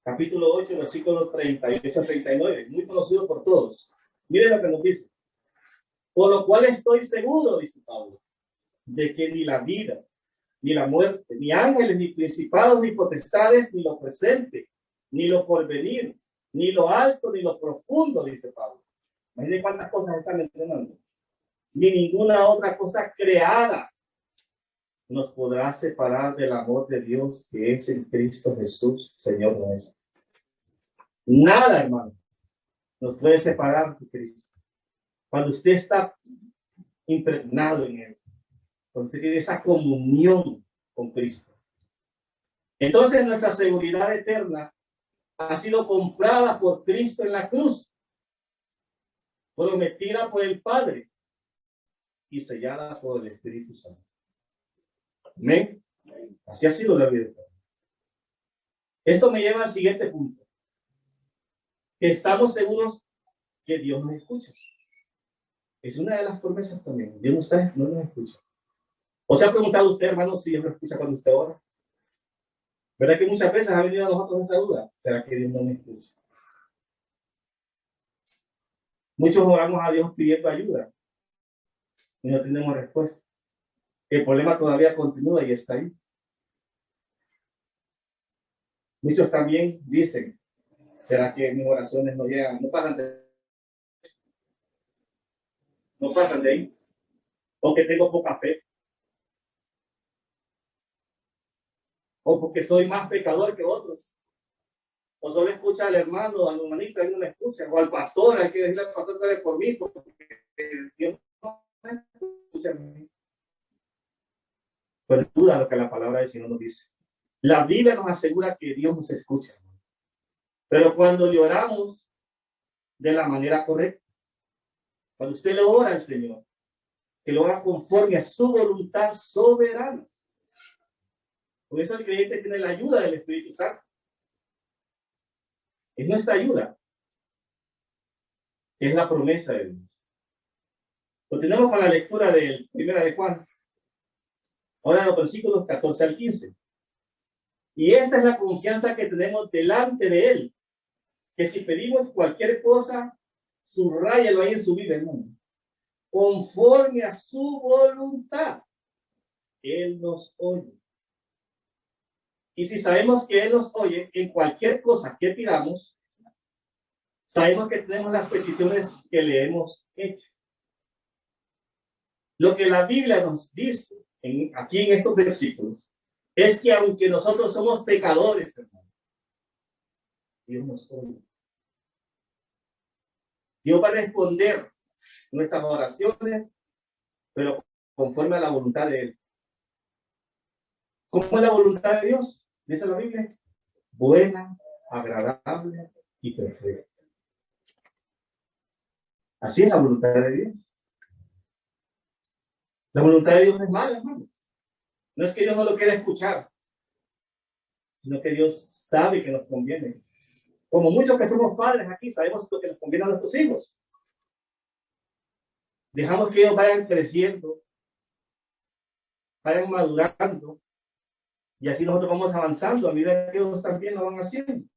capítulo 8, versículos 38 a 39, muy conocido por todos. Miren lo que nos dice. Por lo cual estoy seguro, dice Pablo, de que ni la vida, ni la muerte, ni ángeles, ni principados, ni potestades, ni lo presente, ni lo porvenir, ni lo alto, ni lo profundo, dice Pablo. Imagínense cuántas cosas está mencionando. Ni ninguna otra cosa creada nos podrá separar del amor de Dios que es en Cristo Jesús, Señor nuestro. Nada, hermano, nos puede separar de Cristo. Cuando usted está impregnado en Él, cuando usted tiene esa comunión con Cristo. Entonces nuestra seguridad eterna ha sido comprada por Cristo en la cruz, prometida por el Padre y sellada por el Espíritu Santo. Amén. Así ha sido la vida. Esto me lleva al siguiente punto. Que estamos seguros que Dios nos escucha. Es una de las promesas también. Dios no nos escucha. ¿O se ha preguntado usted, hermano, si Dios nos escucha cuando usted ora? ¿Verdad que muchas veces ha venido a nosotros esa duda? ¿Será que Dios no me escucha? Muchos oramos a Dios pidiendo ayuda y no tenemos respuesta. El problema todavía continúa y está ahí. Muchos también dicen, ¿será que mis oraciones no llegan? No pasan de ahí. O que tengo poca fe. O porque soy más pecador que otros. O solo escucha al hermano, al hermanito, él no me escucha. O al pastor, hay que decirle al pastor que ore por mí, porque Dios no me escucha a mí. Pero duda lo que la palabra del Señor nos dice. La Biblia nos asegura que Dios nos escucha. Pero cuando le oramos de la manera correcta, cuando usted le ora al Señor, que lo haga conforme a su voluntad soberana. Por eso el creyente tiene la ayuda del Espíritu Santo. Es nuestra ayuda. Es la promesa de Dios. Continuamos con la lectura del 1 de Juan. Ahora los versículos 14 al 15. Y esta es la confianza que tenemos delante de Él. Que si pedimos cualquier cosa, subráyalo ahí en su Biblia, hermano. Conforme a su voluntad, Él nos oye. Y si sabemos que Él nos oye en cualquier cosa que pidamos, sabemos que tenemos las peticiones que le hemos hecho. Lo que la Biblia nos dice aquí en estos versículos es que aunque nosotros somos pecadores, hermano, Dios nos oye. Dios va a responder nuestras oraciones, pero conforme a la voluntad de Él. ¿Cómo es la voluntad de Dios? Dice la Biblia. Buena, agradable y perfecta. Así es la voluntad de Dios. La voluntad de Dios no es mala, hermano. No es que Dios no lo quiera escuchar, sino que Dios sabe que nos conviene. Como muchos que somos padres aquí, sabemos lo que nos conviene a nuestros hijos. Dejamos que ellos vayan creciendo, vayan madurando, y así nosotros vamos avanzando a medida que ellos también lo van haciendo.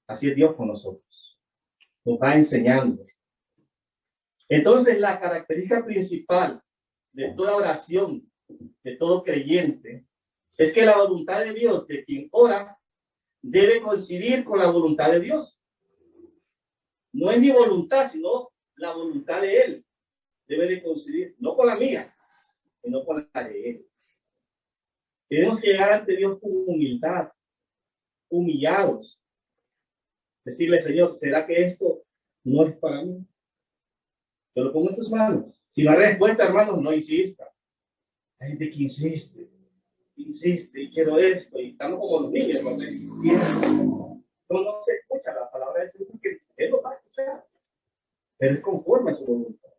Así es Dios con nosotros. Nos va enseñando. Entonces, la característica principal de toda oración, de todo creyente, es que la voluntad de Dios, de quien ora, debe coincidir con la voluntad de Dios. No es mi voluntad, sino la voluntad de Él. Debe de coincidir, no con la mía, sino con la de Él. Tenemos que llegar ante Dios con humildad, humillados. Decirle, Señor, ¿será que esto no es para mí? Te lo pongo en tus manos. Si no hay respuesta, hermanos, no insista. Hay gente que insiste, y quiero esto, y estamos como los niños cuando insistiendo. No se escucha la palabra de Dios porque Él lo va a escuchar. Pero es conforme a su voluntad.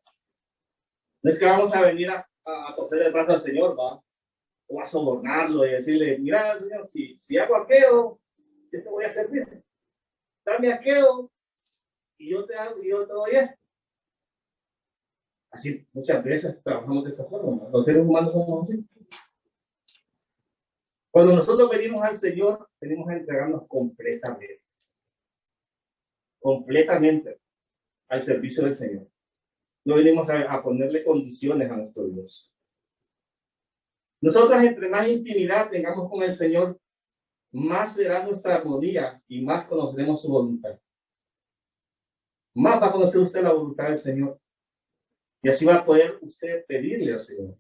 No es que vamos a venir a torcer el brazo al Señor, ¿va? O a sobornarlo y decirle, mira, Señor, si hago aquello, yo te voy a servir. Dame aquello y yo te doy esto. Así muchas veces trabajamos de esta forma. Los seres humanos somos así. Cuando nosotros venimos al Señor, venimos a entregarnos completamente al servicio del Señor. No venimos a ponerle condiciones a nuestro Dios. Nosotros, entre más intimidad tengamos con el Señor, más será nuestra armonía y más conoceremos su voluntad. Más va a conocer usted la voluntad del Señor. Y así va a poder usted pedirle al Señor.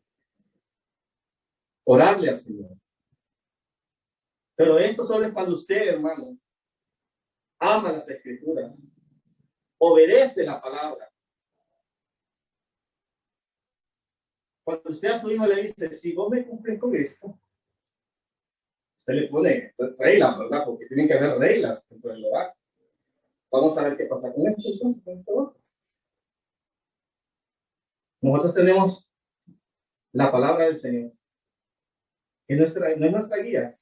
Orarle al Señor. Pero esto solo es cuando usted, hermano, ama las Escrituras, obedece la palabra. Cuando usted a su hijo le dice, si vos me cumples con esto, usted le pone reglas, ¿verdad? Porque tienen que haber reglas dentro del hogar. Vamos a ver qué pasa con esto entonces, con esto. Nosotros tenemos la palabra del Señor. No es nuestra guía.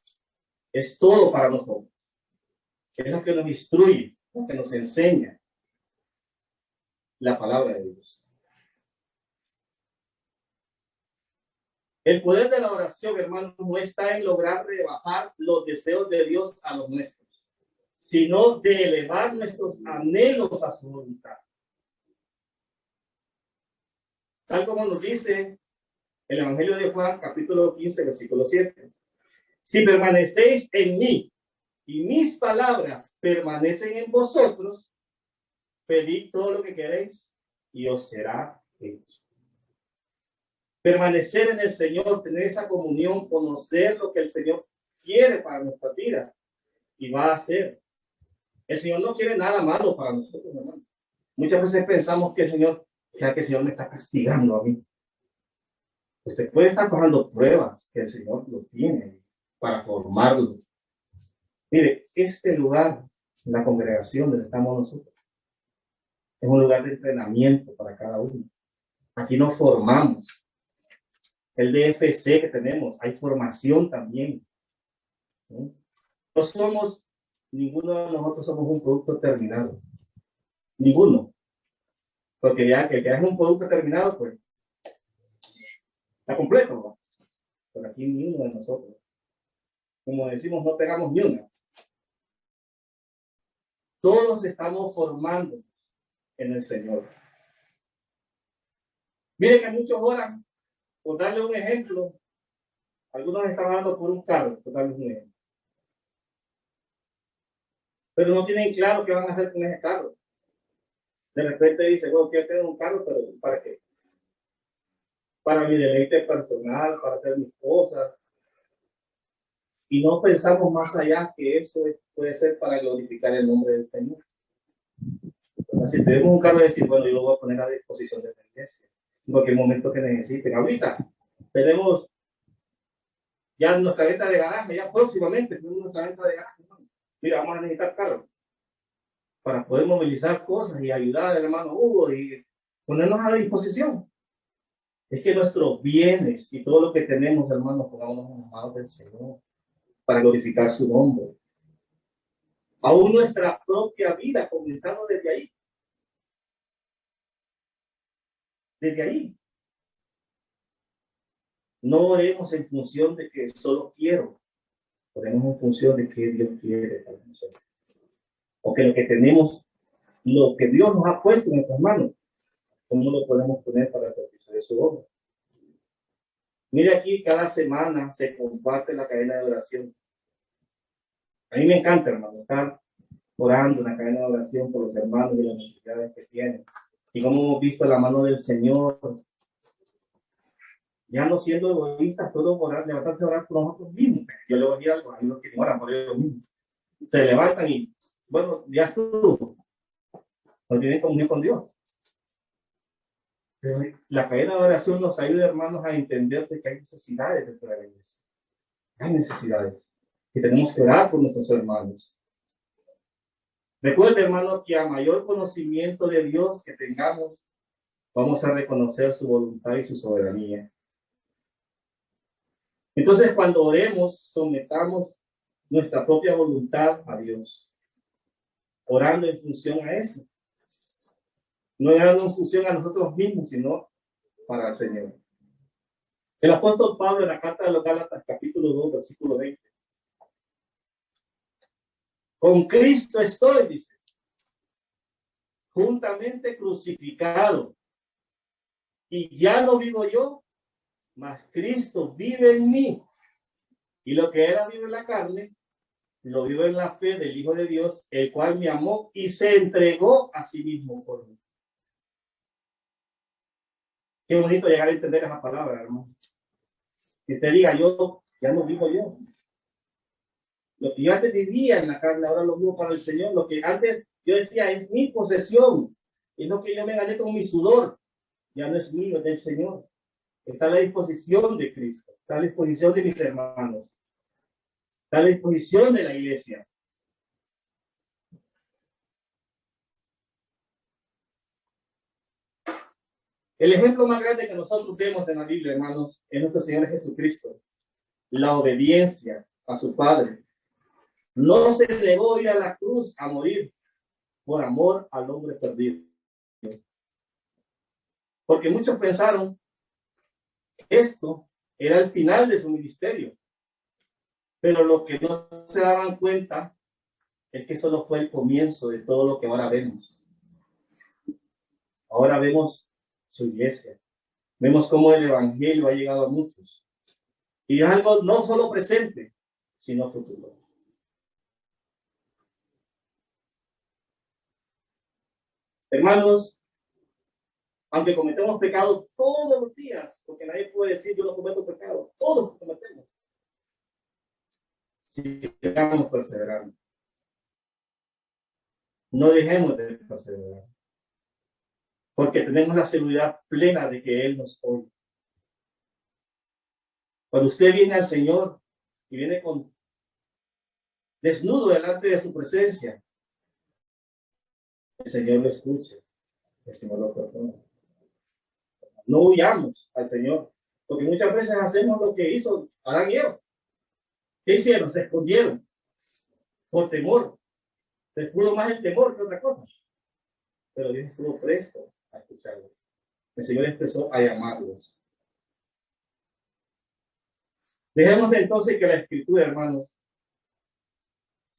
Es todo para nosotros. Es lo que nos instruye, lo que nos enseña. La palabra de Dios. El poder de la oración, hermanos, no está en lograr rebajar los deseos de Dios a los nuestros, sino de elevar nuestros anhelos a su voluntad. Tal como nos dice el Evangelio de Juan, capítulo 15, versículo 7. Si permanecéis en mí y mis palabras permanecen en vosotros, pedid todo lo que queréis y os será hecho. Permanecer en el Señor, tener esa comunión, conocer lo que el Señor quiere para nuestras vidas y va a hacer. El Señor no quiere nada malo para nosotros, hermano. Muchas veces pensamos que el Señor me está castigando a mí. Usted puede estar pasando pruebas que el Señor lo tiene para formarlo. Mire, este lugar, la congregación donde estamos nosotros, es un lugar de entrenamiento para cada uno. Aquí nos formamos. El DFC que tenemos, hay formación también. No somos, ninguno de nosotros somos un producto terminado. Ninguno. Porque ya que es un producto terminado, pues, está completo, ¿no? Pero aquí ninguno de nosotros. como decimos, no pegamos ni una. Todos estamos formando en el Señor. Miren que muchos oran, por darle un ejemplo, algunos están orando por un carro, por darles un ejemplo. Pero no tienen claro qué van a hacer con ese carro. De repente dice, bueno, quiero tener un carro, pero ¿para qué? Para mi deleite personal, para hacer mis cosas. Y no pensamos más allá que puede ser para glorificar el nombre del Señor. Entonces, si tenemos un carro, decir, bueno, yo lo voy a poner a disposición de la iglesia en cualquier momento que necesiten. Ahorita tenemos ya nuestra venta de garaje, ya próximamente tenemos nuestra venta de garaje. Mira, vamos a necesitar carros para poder movilizar cosas y ayudar al hermano Hugo y ponernos a la disposición. Es que nuestros bienes y todo lo que tenemos, hermanos, pongámonos en las manos del Señor para glorificar su nombre. Aún nuestra propia vida, comenzando desde ahí. Desde ahí. No oremos en función de que solo quiero. Oremos en función de que Dios quiere para nosotros. O que lo que tenemos, lo que Dios nos ha puesto en nuestras manos, ¿cómo lo podemos poner para el servicio de su obra? Mire aquí, cada semana se comparte la cadena de oración. A mí me encanta, hermano, estar orando en la cadena de oración por los hermanos y las necesidades que tienen. Y como hemos visto la mano del Señor, ya no siendo egoístas, todos orar, levantarse a orar por nosotros mismos. Yo le voy a decir algo a los que oran por ellos mismos. Se levantan y, bueno, ya estuvo. No tienen comunión con Dios. Pero la cadena de oración nos ayuda, hermanos, a entender que hay necesidades dentro de la iglesia. Hay necesidades. Que tenemos que orar por nuestros hermanos. Recuerde, hermano, que a mayor conocimiento de Dios que tengamos, vamos a reconocer su voluntad y su soberanía. Entonces, cuando oremos, sometamos nuestra propia voluntad a Dios, orando en función a eso. No orando en función a nosotros mismos, sino para el Señor. El apóstol Pablo en la carta de los Gálatas, capítulo 2, versículo 20. Con Cristo estoy, dice, juntamente crucificado. Y ya no vivo yo, mas Cristo vive en mí. Y lo que era vivo en la carne, lo vivo en la fe del Hijo de Dios, el cual me amó y se entregó a sí mismo por mí. Qué bonito llegar a entender esa palabra, hermano. Que te diga, yo ya no vivo yo. Lo que yo antes vivía en la carne, ahora lo vivo para el Señor. Lo que antes yo decía, es mi posesión. Es lo que yo me gané con mi sudor. Ya no es mío, es del Señor. Está a la disposición de Cristo. Está a la disposición de mis hermanos. Está a la disposición de la iglesia. El ejemplo más grande que nosotros vemos en la Biblia, hermanos, es nuestro Señor Jesucristo. La obediencia a su Padre. No se negó a ir a la cruz a morir por amor al hombre perdido. Porque muchos pensaron que esto era el final de su ministerio. Pero lo que no se daban cuenta es que solo fue el comienzo de todo lo que ahora vemos. Ahora vemos su iglesia. Vemos cómo el evangelio ha llegado a muchos. Y es algo no solo presente, sino futuro. Hermanos, aunque cometemos pecados todos los días, porque nadie puede decir yo no cometo pecado, todos los cometemos. Sigamos perseverando. No dejemos de perseverar. Porque tenemos la seguridad plena de que Él nos oye. Cuando usted viene al Señor y viene con desnudo delante de su presencia, el Señor lo escucha, el Señor lo perdona. No huyamos al Señor, porque muchas veces hacemos lo que hizo Adán y Eva. ¿Qué hicieron? Se escondieron por temor. Les pudo más el temor que otra cosa. Pero Dios estuvo presto a escucharlos. El Señor empezó a llamarlos. Dejemos entonces que la Escritura, hermanos,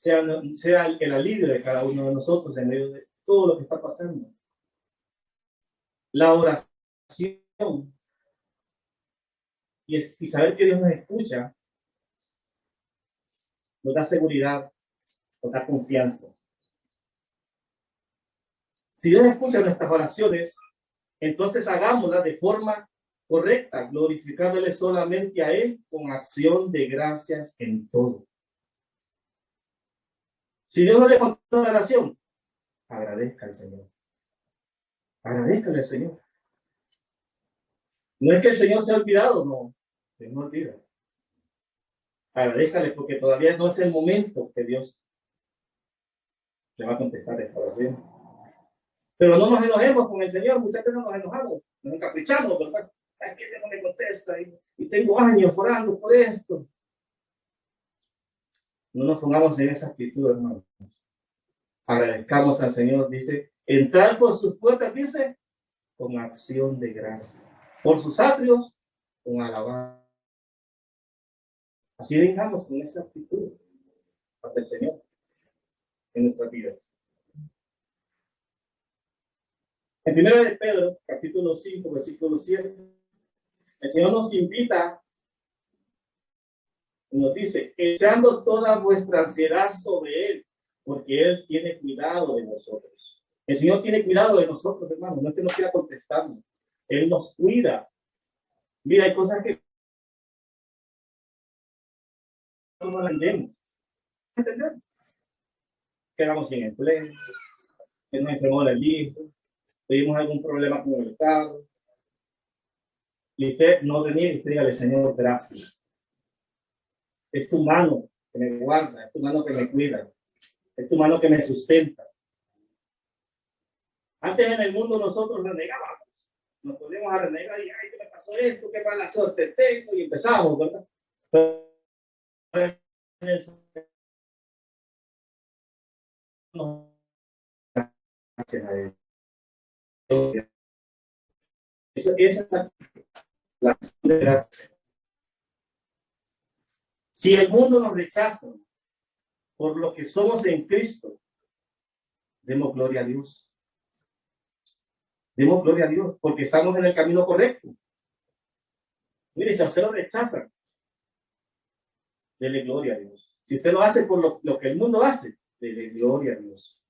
sea el alivio de cada uno de nosotros en medio de todo lo que está pasando. La oración y saber que Dios nos escucha nos da seguridad, nos da confianza. Si Dios escucha nuestras oraciones, entonces hagámoslas de forma correcta, glorificándole solamente a Él con acción de gracias en todo. Si Dios no le contestó la oración, agradezca al Señor. Agradezcale al Señor. No es que el Señor se ha olvidado, no. Él no olvida. Agradezcale porque todavía no es el momento que Dios le va a contestar esa oración. Pero no nos enojemos con el Señor. Muchas veces nos enojamos, nos encaprichamos, ¿verdad? Es que Dios no me contesta y tengo años orando por esto. No nos pongamos en esa actitud, hermanos. Agradezcamos al Señor, dice, entrar por sus puertas, dice, con acción de gracia. Por sus atrios, con alabanza. Así vengamos con esa actitud ante el Señor en nuestras vidas. En 1 de Pedro, capítulo 5, versículo 7, el Señor nos invita, nos dice, echando toda vuestra ansiedad sobre Él, porque Él tiene cuidado de nosotros. El Señor tiene cuidado de nosotros, hermanos. No es que no quiera contestarnos. Él nos cuida. Mira, hay cosas que no entendemos. Quedamos sin empleo, que nos enfermó el hijo, tuvimos algún problema con el carro. Y usted no reniegue, usted dígale, Señor, gracias. Es tu mano que me guarda, es tu mano que me cuida, es tu mano que me sustenta. Antes en el mundo nosotros renegábamos, nos poníamos a renegar y, ay, ¿qué me pasó esto? ¿Qué mala suerte tengo? Y empezamos, ¿verdad? Pero no, gracias a Dios. Esa es la acción de gracia. Si el mundo nos rechaza por lo que somos en Cristo, demos gloria a Dios. Demos gloria a Dios, porque estamos en el camino correcto. Mire, si a usted lo rechazan, dele gloria a Dios. Si usted lo hace por lo que el mundo hace, dele gloria a Dios.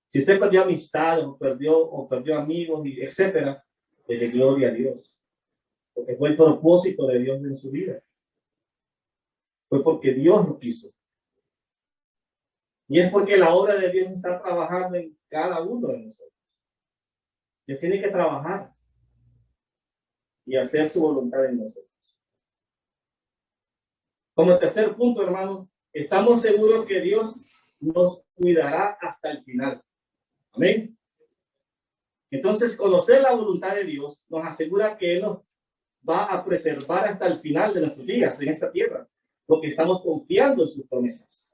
Si usted perdió amistad, o perdió amigos, y etcétera, dele gloria a Dios. Porque fue el propósito de Dios en su vida. Fue porque Dios lo quiso. Y es porque la obra de Dios está trabajando en cada uno de nosotros. Dios tiene que trabajar y hacer su voluntad en nosotros. Como tercer punto, hermanos, estamos seguros que Dios nos cuidará hasta el final. Amén. Entonces, conocer la voluntad de Dios nos asegura que Él nos va a preservar hasta el final de nuestros días en esta tierra, porque estamos confiando en sus promesas.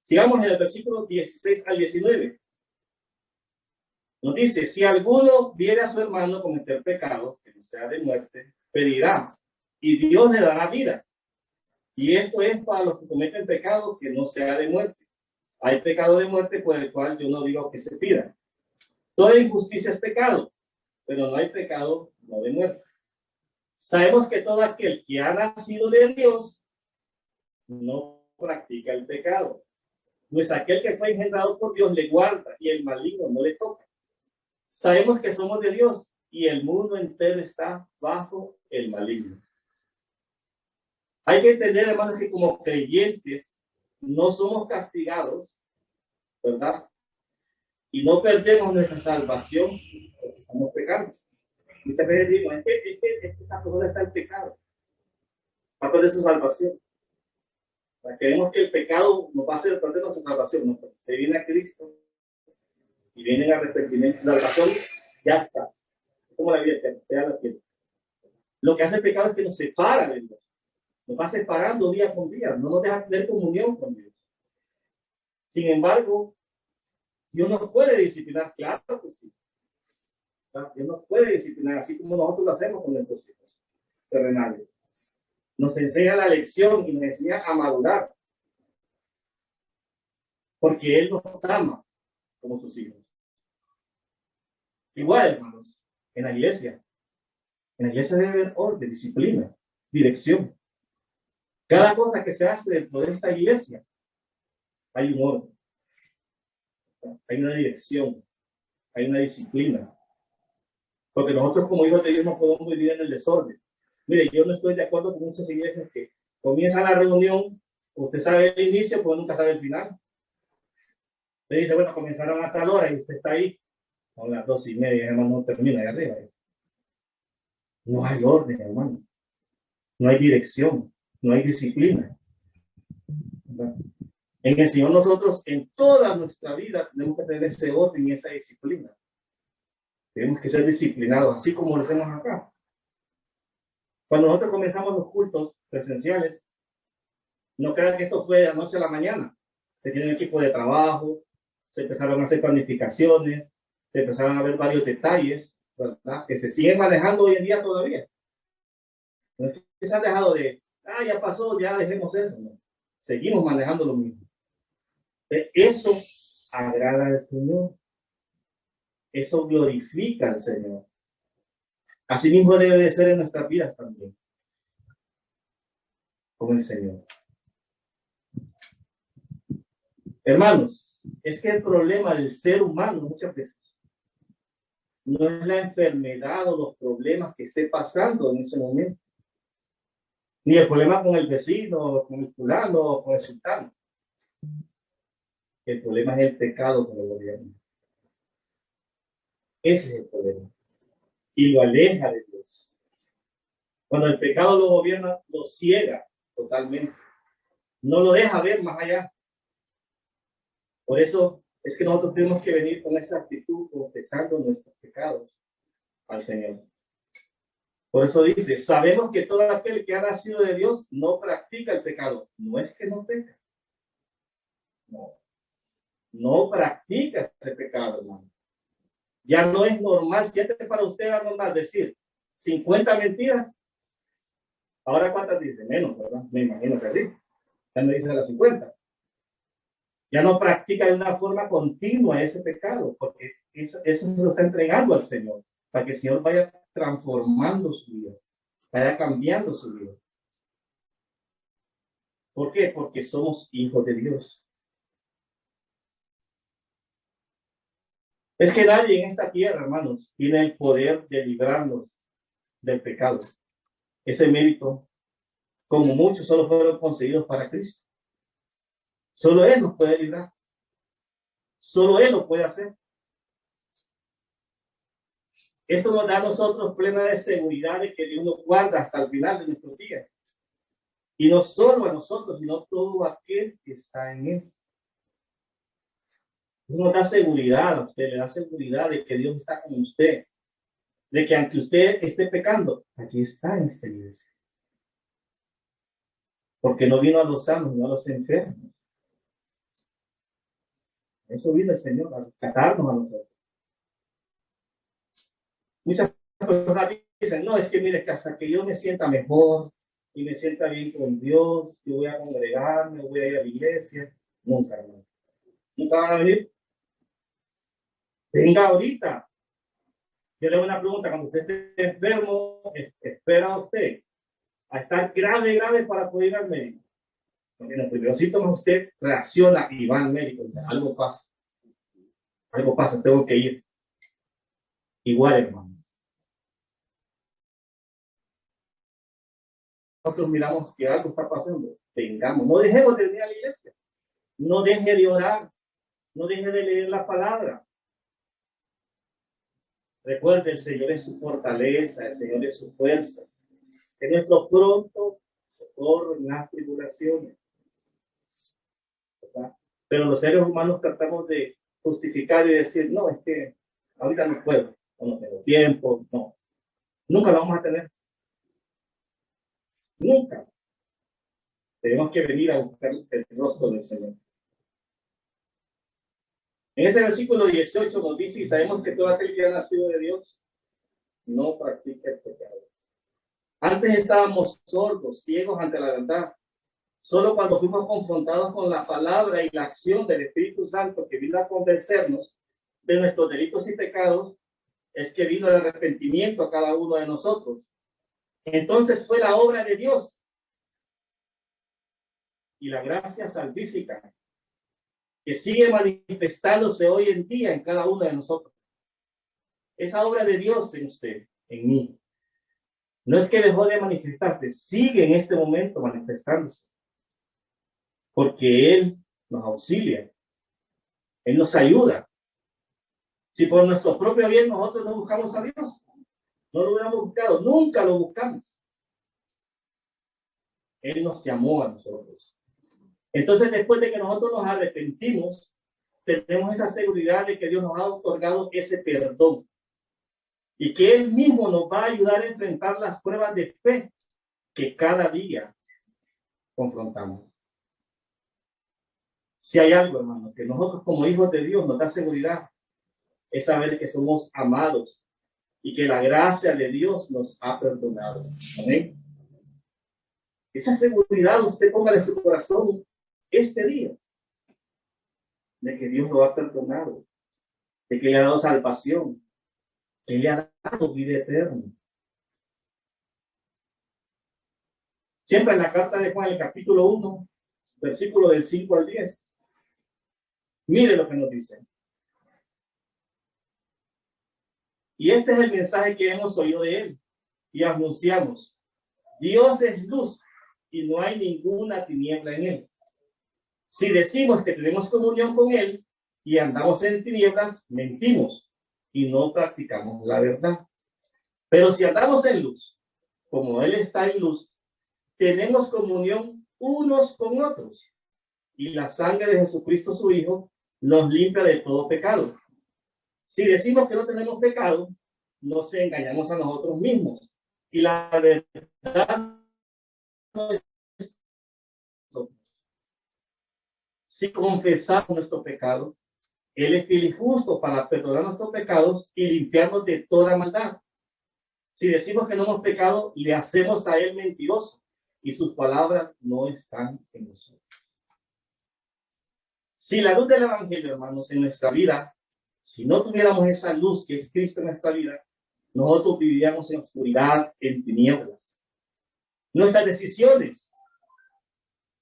Sigamos en el versículo 16 al 19. Nos dice, si alguno viera a su hermano cometer pecado, que no sea de muerte, pedirá, y Dios le dará vida. Y esto es para los que cometen pecado que no sea de muerte. Hay pecado de muerte por el cual yo no digo que se pida. Toda injusticia es pecado, pero no hay pecado no de muerte. Sabemos que todo aquel que ha nacido de Dios no practica el pecado. Pues aquel que fue engendrado por Dios le guarda y el maligno no le toca. Sabemos que somos de Dios y el mundo entero está bajo el maligno. Hay que entender, hermanos, que como creyentes no somos castigados, ¿verdad? Y no perdemos nuestra salvación porque estamos pecando. Muchas veces digo, es que esta persona está en pecado. Va a perder su salvación. Queremos que el pecado nos va a hacer perder nuestra salvación. No, que viene a Cristo y viene el arrepentimiento. La salvación ya está. Es como la vida que ya la tiene. Lo que hace el pecado es que nos separa de Dios. Nos va separando día con día. No nos deja tener comunión con Dios. Sin embargo, Dios nos puede disciplinar. Claro que sí. Dios nos puede disciplinar, así como nosotros lo hacemos con nuestros hijos terrenales. Nos enseña la lección y nos enseña a madurar. porque Él nos ama como sus hijos. Igual, hermanos, en la iglesia debe haber orden, disciplina, dirección. Cada cosa que se hace dentro de esta iglesia, hay un orden, hay una dirección, hay una disciplina. Porque nosotros como hijos de Dios no podemos vivir en el desorden. Mire, yo no estoy de acuerdo con muchas iglesias que comienzan la reunión, usted sabe el inicio, pero nunca sabe el final. Le dice, bueno, comenzaron a tal hora y usted está ahí, a las 2:30, hermano, no termina ahí arriba. No hay orden, hermano. No hay dirección, no hay disciplina. ¿Verdad? En el Señor nosotros, en toda nuestra vida, tenemos que tener ese orden y esa disciplina. Tenemos que ser disciplinados, así como lo hacemos acá. Cuando nosotros comenzamos los cultos presenciales, no crean que esto fue de la noche a la mañana. Se tiene un equipo de trabajo, se empezaron a hacer planificaciones, se empezaron a ver varios detalles, ¿verdad? Que se siguen manejando hoy en día todavía. No es que se han dejado de, ya pasó, ya dejemos eso. No. Seguimos manejando lo mismo. Eso agrada al Señor. Eso glorifica al Señor. Así mismo debe de ser en nuestras vidas también. Como el Señor. Hermanos, es que el problema del ser humano muchas veces no es la enfermedad o los problemas que esté pasando en ese momento. Ni el problema con el vecino, con el fulano, o con el sultano. El problema es el pecado con el gobierno. Ese es el problema. Y lo aleja de Dios. Cuando el pecado lo gobierna, lo ciega totalmente. No lo deja ver más allá. Por eso es que nosotros tenemos que venir con esa actitud, confesando nuestros pecados al Señor. Por eso dice, sabemos que todo aquel que ha nacido de Dios no practica el pecado. No es que no peca. No practica ese pecado, hermano. Ya no es normal. Si antes para usted era normal decir 50 mentiras, ahora ¿cuántas dice? Menos, ¿verdad? Me imagino que sí. Ya no dice las 50. Ya no practica de una forma continua ese pecado, porque eso se lo está entregando al Señor, para que el Señor vaya transformando su vida, vaya cambiando su vida. ¿Por qué? Porque somos hijos de Dios. Es que nadie en esta tierra, hermanos, tiene el poder de librarnos del pecado. Ese mérito, como muchos, solo fueron concedidos para Cristo. Solo Él nos puede librar. Solo Él lo puede hacer. Esto nos da a nosotros plena de seguridad de que Dios nos guarda hasta el final de nuestros días. Y no solo a nosotros, sino todo aquel que está en Él. Nos da seguridad a usted, le da seguridad de que Dios está con usted. De que aunque usted esté pecando, aquí está en esta iglesia. Porque no vino a los sanos, no a los enfermos. Eso vino el Señor, a rescatarnos a nosotros. Muchas personas dicen, no, es que mire, que hasta que yo me sienta mejor y me sienta bien con Dios, yo voy a congregarme, voy a ir a la iglesia. Nunca, hermano. Nunca van a venir. Venga ahorita. Yo le hago una pregunta, cuando usted esté enfermo, ¿espera usted a estar grave para poder ir al médico? Porque en los primeros síntomas usted reacciona y va al médico. Algo pasa, tengo que ir. Igual, hermano. Nosotros miramos que algo está pasando. Vengamos, no dejemos de venir a la iglesia. No deje de orar. No deje de leer la palabra. Recuerde, el Señor es su fortaleza, el Señor es su fuerza. Es nuestro pronto socorro en las tribulaciones. ¿Verdad? Pero los seres humanos tratamos de justificar y decir, no, es que ahorita no puedo, no tengo tiempo, no. Nunca lo vamos a tener. Nunca. Tenemos que venir a buscar el rostro del Señor. En ese versículo 18 nos dice, y sabemos que todo aquel que ha nacido de Dios no practica el pecado. Antes estábamos sordos, ciegos ante la verdad. Solo cuando fuimos confrontados con la palabra y la acción del Espíritu Santo que vino a convencernos de nuestros delitos y pecados, es que vino el arrepentimiento a cada uno de nosotros. Entonces fue la obra de Dios y la gracia salvífica que sigue manifestándose hoy en día en cada uno de nosotros. Esa obra de Dios en usted, en mí, no es que dejó de manifestarse, sigue en este momento manifestándose. Porque Él nos auxilia, Él nos ayuda. Si por nuestro propio bien nosotros no buscamos a Dios, no lo hubiéramos buscado, nunca lo buscamos. Él nos llamó a nosotros. Entonces, después de que nosotros nos arrepentimos, tenemos esa seguridad de que Dios nos ha otorgado ese perdón y que Él mismo nos va a ayudar a enfrentar las pruebas de fe que cada día confrontamos. Si hay algo, hermano, que nosotros como hijos de Dios nos da seguridad, es saber que somos amados y que la gracia de Dios nos ha perdonado. Amén. Esa seguridad usted ponga en su corazón este día, de que Dios lo ha perdonado, de que le ha dado salvación, que le ha dado vida eterna. Siempre en la carta de Juan, el capítulo 1, versículo del 5 al 10. Mire lo que nos dice. Y este es el mensaje que hemos oído de Él y anunciamos. Dios es luz y no hay ninguna tiniebla en Él. Si decimos que tenemos comunión con Él y andamos en tinieblas, mentimos y no practicamos la verdad. Pero si andamos en luz, como Él está en luz, tenemos comunión unos con otros. Y la sangre de Jesucristo, su Hijo, nos limpia de todo pecado. Si decimos que no tenemos pecado, nos engañamos a nosotros mismos. Y la verdad no es nosotros. Si confesamos nuestro pecado, Él es fiel y justo para perdonar nuestros pecados y limpiarnos de toda maldad. Si decimos que no hemos pecado, le hacemos a Él mentiroso y sus palabras no están en nosotros. Si la luz del Evangelio, hermanos, en nuestra vida, si no tuviéramos esa luz que es Cristo en nuestra vida, nosotros viviríamos en oscuridad, en tinieblas. Nuestras decisiones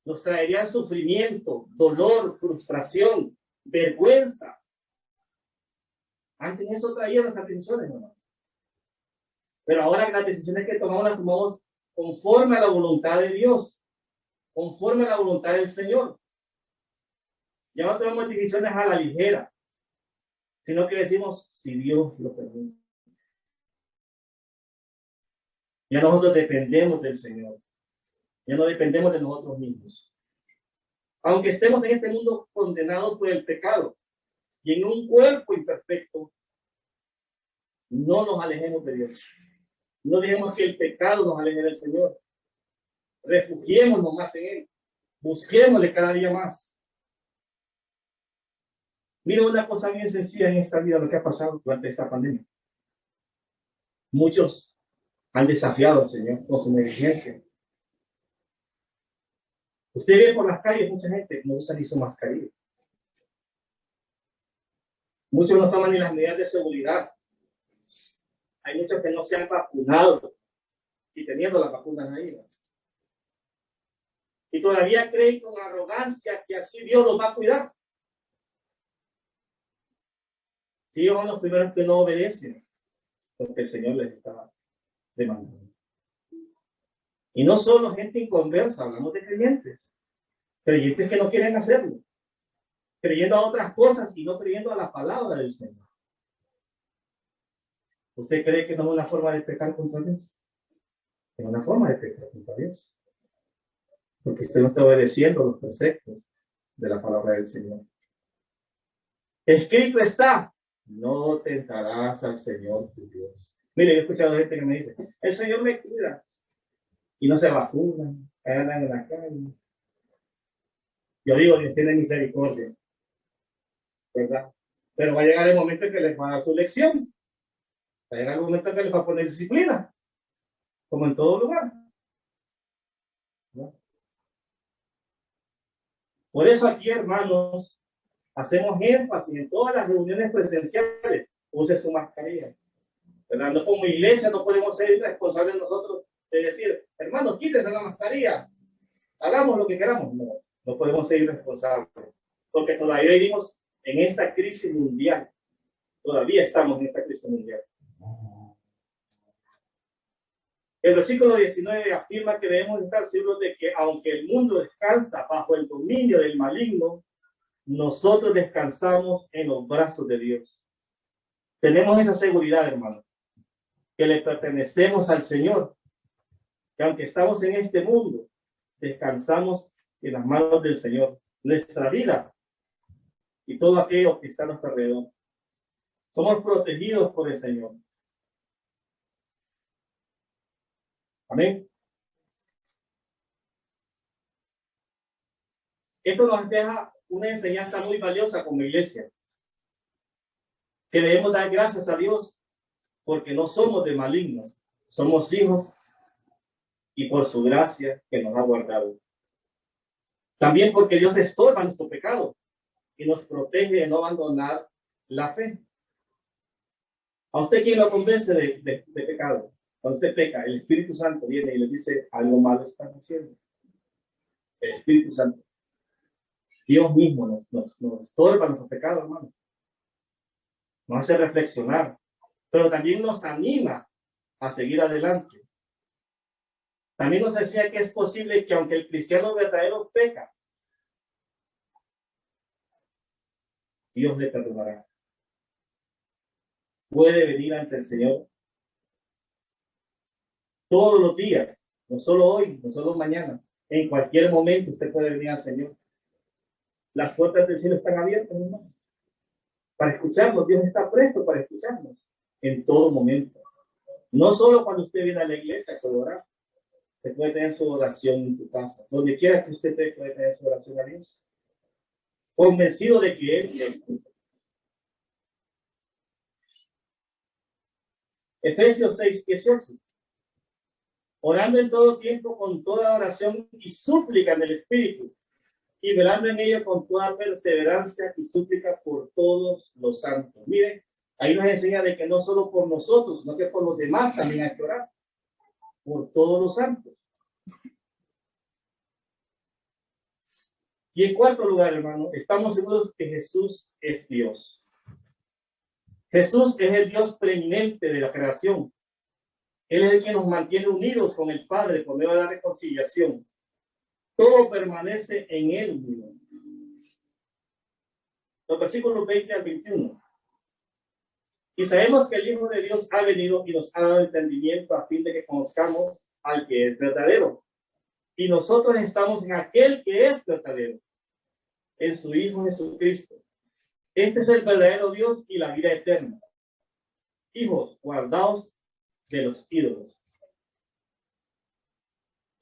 nos traerían sufrimiento, dolor, frustración, vergüenza. Antes eso traía nuestras decisiones, hermano. Pero ahora las decisiones que tomamos las tomamos conforme a la voluntad de Dios, conforme a la voluntad del Señor. Ya no tomamos decisiones a la ligera, sino que decimos, si Dios lo permite. Ya nosotros dependemos del Señor. Ya no dependemos de nosotros mismos. Aunque estemos en este mundo condenados por el pecado y en un cuerpo imperfecto, no nos alejemos de Dios. No dejemos que el pecado nos aleje del Señor. Refugiémonos más en Él. Busquémosle cada día más. Mira una cosa bien sencilla en esta vida, lo que ha pasado durante esta pandemia. Muchos han desafiado al Señor con su negligencia. Usted ve por las calles mucha gente que no usa ni su mascarilla. Muchos no toman ni las medidas de seguridad. Hay muchos que no se han vacunado y teniendo las vacunas ahí. Y todavía creen con arrogancia que así Dios los va a cuidar. Si ellos son los primeros que no obedecen lo que el Señor les está demandando. Y no solo gente inconversa, hablamos de creyentes. Creyentes que no quieren hacerlo. Creyendo a otras cosas y no creyendo a la palabra del Señor. ¿Usted cree que no es una forma de pecar contra Dios? Es una forma de pecar contra Dios. Porque usted no está obedeciendo los preceptos de la palabra del Señor. Escrito está, no tentarás al Señor tu Dios. Mire, yo he escuchado gente que me dice, el Señor me cuida. Y no se vacunan, andan en la calle. Yo digo, Dios tiene misericordia. ¿Verdad? Pero va a llegar el momento en que les va a dar su lección. Va a llegar el momento en que les va a poner disciplina. Como en todo lugar. ¿No? Por eso aquí, hermanos, hacemos énfasis en todas las reuniones presenciales. Use su mascarilla. ¿Verdad? No, como iglesia no podemos ser responsables nosotros de decir, hermanos, quítense la mascarilla, hagamos lo que queramos. No, no podemos ser responsables, porque todavía vivimos en esta crisis mundial. Todavía estamos en esta crisis mundial. El versículo 19 afirma que debemos estar seguros de que aunque el mundo descansa bajo el dominio del maligno, nosotros descansamos en los brazos de Dios. Tenemos esa seguridad, hermano, que le pertenecemos al Señor, que aunque estamos en este mundo, descansamos en las manos del Señor. Nuestra vida y todo aquello que está a nuestro alrededor. Somos protegidos por el Señor. Amén. Esto nos deja una enseñanza muy valiosa como iglesia, que debemos dar gracias a Dios porque no somos de malignos, somos hijos y por su gracia que nos ha guardado. También porque Dios estorba nuestro pecado y nos protege de no abandonar la fe. ¿A usted quién lo convence de pecado? Cuando usted peca, el Espíritu Santo viene y le dice, algo malo están haciendo. El Espíritu Santo. Dios mismo nos estorba nuestro pecado, hermano. Nos hace reflexionar, pero también nos anima a seguir adelante. También nos decía que es posible que aunque el cristiano verdadero peca, Dios le perdonará. Puede venir ante el Señor todos los días, no solo hoy, no solo mañana. En cualquier momento usted puede venir al Señor. Las puertas del cielo están abiertas, hermano, para escucharnos. Dios está presto para escucharnos en todo momento. No solo cuando usted viene a la iglesia a orar. Usted puede tener su oración en tu casa. Donde quiera que usted esté, puede tener su oración a Dios. Convencido de que Él le escucha. Efesios 6:18. Orando en todo tiempo con toda oración y súplica en el Espíritu, y velando en ello con toda perseverancia y súplica por todos los santos. Miren, ahí nos enseña de que no solo por nosotros, sino que por los demás también hay que orar. Por todos los santos. Y en cuarto lugar, hermano, estamos seguros que Jesús es Dios. Jesús es el Dios preeminente de la creación. Él es el que nos mantiene unidos con el Padre por medio de la reconciliación. Todo permanece en Él unido. Los versículos 20 al 21. Y sabemos que el Hijo de Dios ha venido y nos ha dado entendimiento a fin de que conozcamos al que es verdadero. Y nosotros estamos en aquel que es verdadero, en su Hijo Jesucristo. Este es el verdadero Dios y la vida eterna. Hijos, guardaos de los ídolos.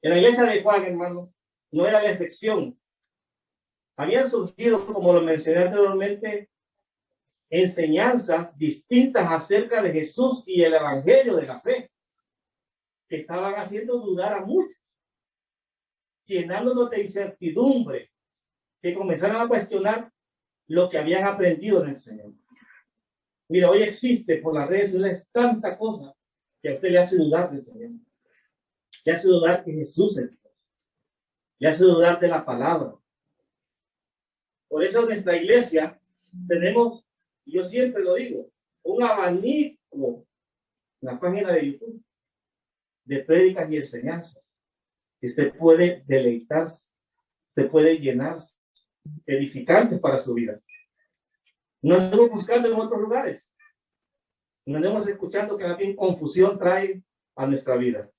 En la iglesia de Juan, hermanos, no era la excepción. Habían surgido, como lo mencioné anteriormente, enseñanzas distintas acerca de Jesús y el evangelio de la fe, que estaban haciendo dudar a muchos, llenándonos de incertidumbre, que comenzaron a cuestionar lo que habían aprendido en el Señor. Mira, hoy existe por las redes sociales tanta cosa que a usted le hace dudar del Señor. Le hace dudar que Jesús es Dios. Le hace dudar de la palabra. Por eso en nuestra iglesia tenemos, yo siempre lo digo, un abanico en la página de YouTube de prédicas y enseñanzas. Que usted puede deleitarse, usted puede llenarse, edificantes para su vida. No andemos buscando en otros lugares. No andemos escuchando que también confusión trae a nuestra vida.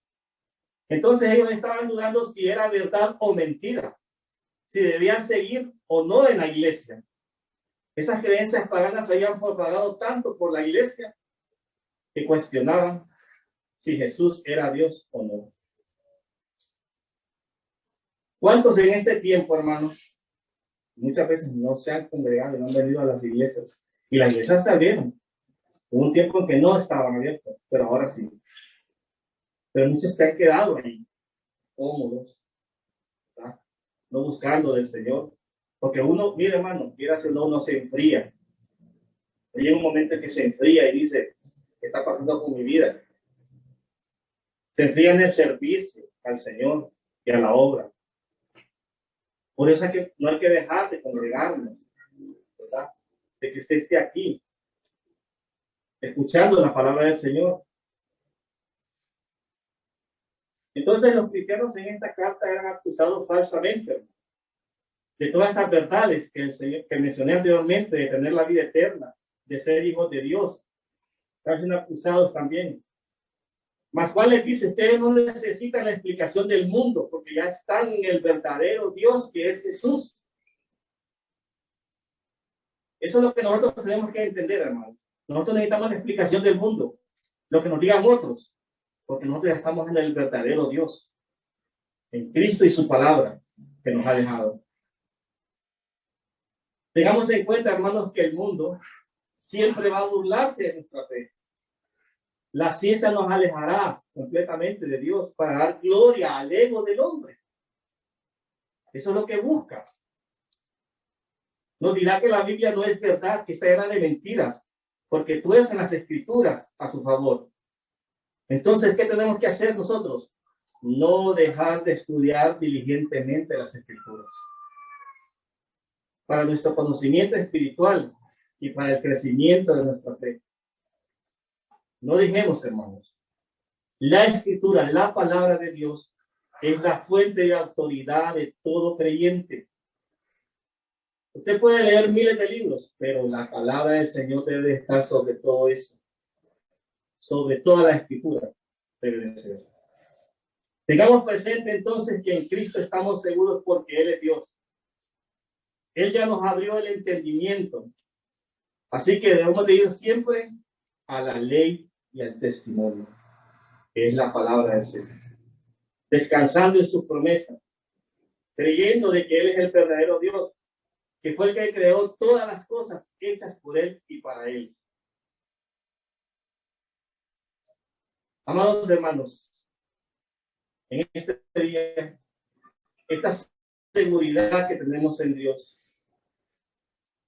Entonces ellos estaban dudando si era verdad o mentira, si debían seguir o no en la iglesia. Esas creencias paganas habían propagado tanto por la iglesia que cuestionaban si Jesús era Dios o no. ¿Cuántos en este tiempo, hermanos, muchas veces no se han congregado y no han venido a las iglesias? Y las iglesias se abrieron. Hubo un tiempo en que no estaban abiertas, pero ahora sí. Pero muchos se han quedado ahí, cómodos, ¿verdad? No buscando del Señor. Porque uno, mire hermano, quiera si no, uno se enfría. Llega un momento en que se enfría y dice, ¿qué está pasando con mi vida? Se enfría en el servicio al Señor y a la obra. Por eso es que no hay que dejar de congregarnos, ¿verdad? De que usted esté aquí, escuchando la palabra del Señor. Entonces los cristianos en esta carta eran acusados falsamente de todas estas verdades que el Señor, que mencioné anteriormente, de tener la vida eterna, de ser hijos de Dios. Están acusados también. Mas cuál les dice, ustedes no necesitan la explicación del mundo, porque ya están en el verdadero Dios que es Jesús. Eso es lo que nosotros tenemos que entender, hermano. Nosotros necesitamos la explicación del mundo, lo que nos digan otros, porque nosotros ya estamos en el verdadero Dios, en Cristo y su palabra que nos ha dejado. Tengamos en cuenta, hermanos, que el mundo siempre va a burlarse de nuestra fe. La ciencia nos alejará completamente de Dios para dar gloria al ego del hombre. Eso es lo que busca. Nos dirá que la Biblia no es verdad, que está llena de mentiras, porque tuercen las escrituras a su favor. Entonces, ¿qué tenemos que hacer nosotros? No dejar de estudiar diligentemente las escrituras. Para nuestro conocimiento espiritual y para el crecimiento de nuestra fe. No dejemos, hermanos. La escritura, la palabra de Dios, es la fuente de autoridad de todo creyente. Usted puede leer miles de libros, pero la palabra del Señor debe estar sobre todo eso. Sobre toda la escritura debe de ser. Tengamos presente entonces que en Cristo estamos seguros porque Él es Dios. Él ya nos abrió el entendimiento. Así que debemos de ir siempre a la ley y al testimonio, que es la palabra del Señor. Descansando en sus promesas, creyendo de que Él es el verdadero Dios, que fue el que creó todas las cosas hechas por Él y para Él. Amados hermanos, en este día, esta seguridad que tenemos en Dios,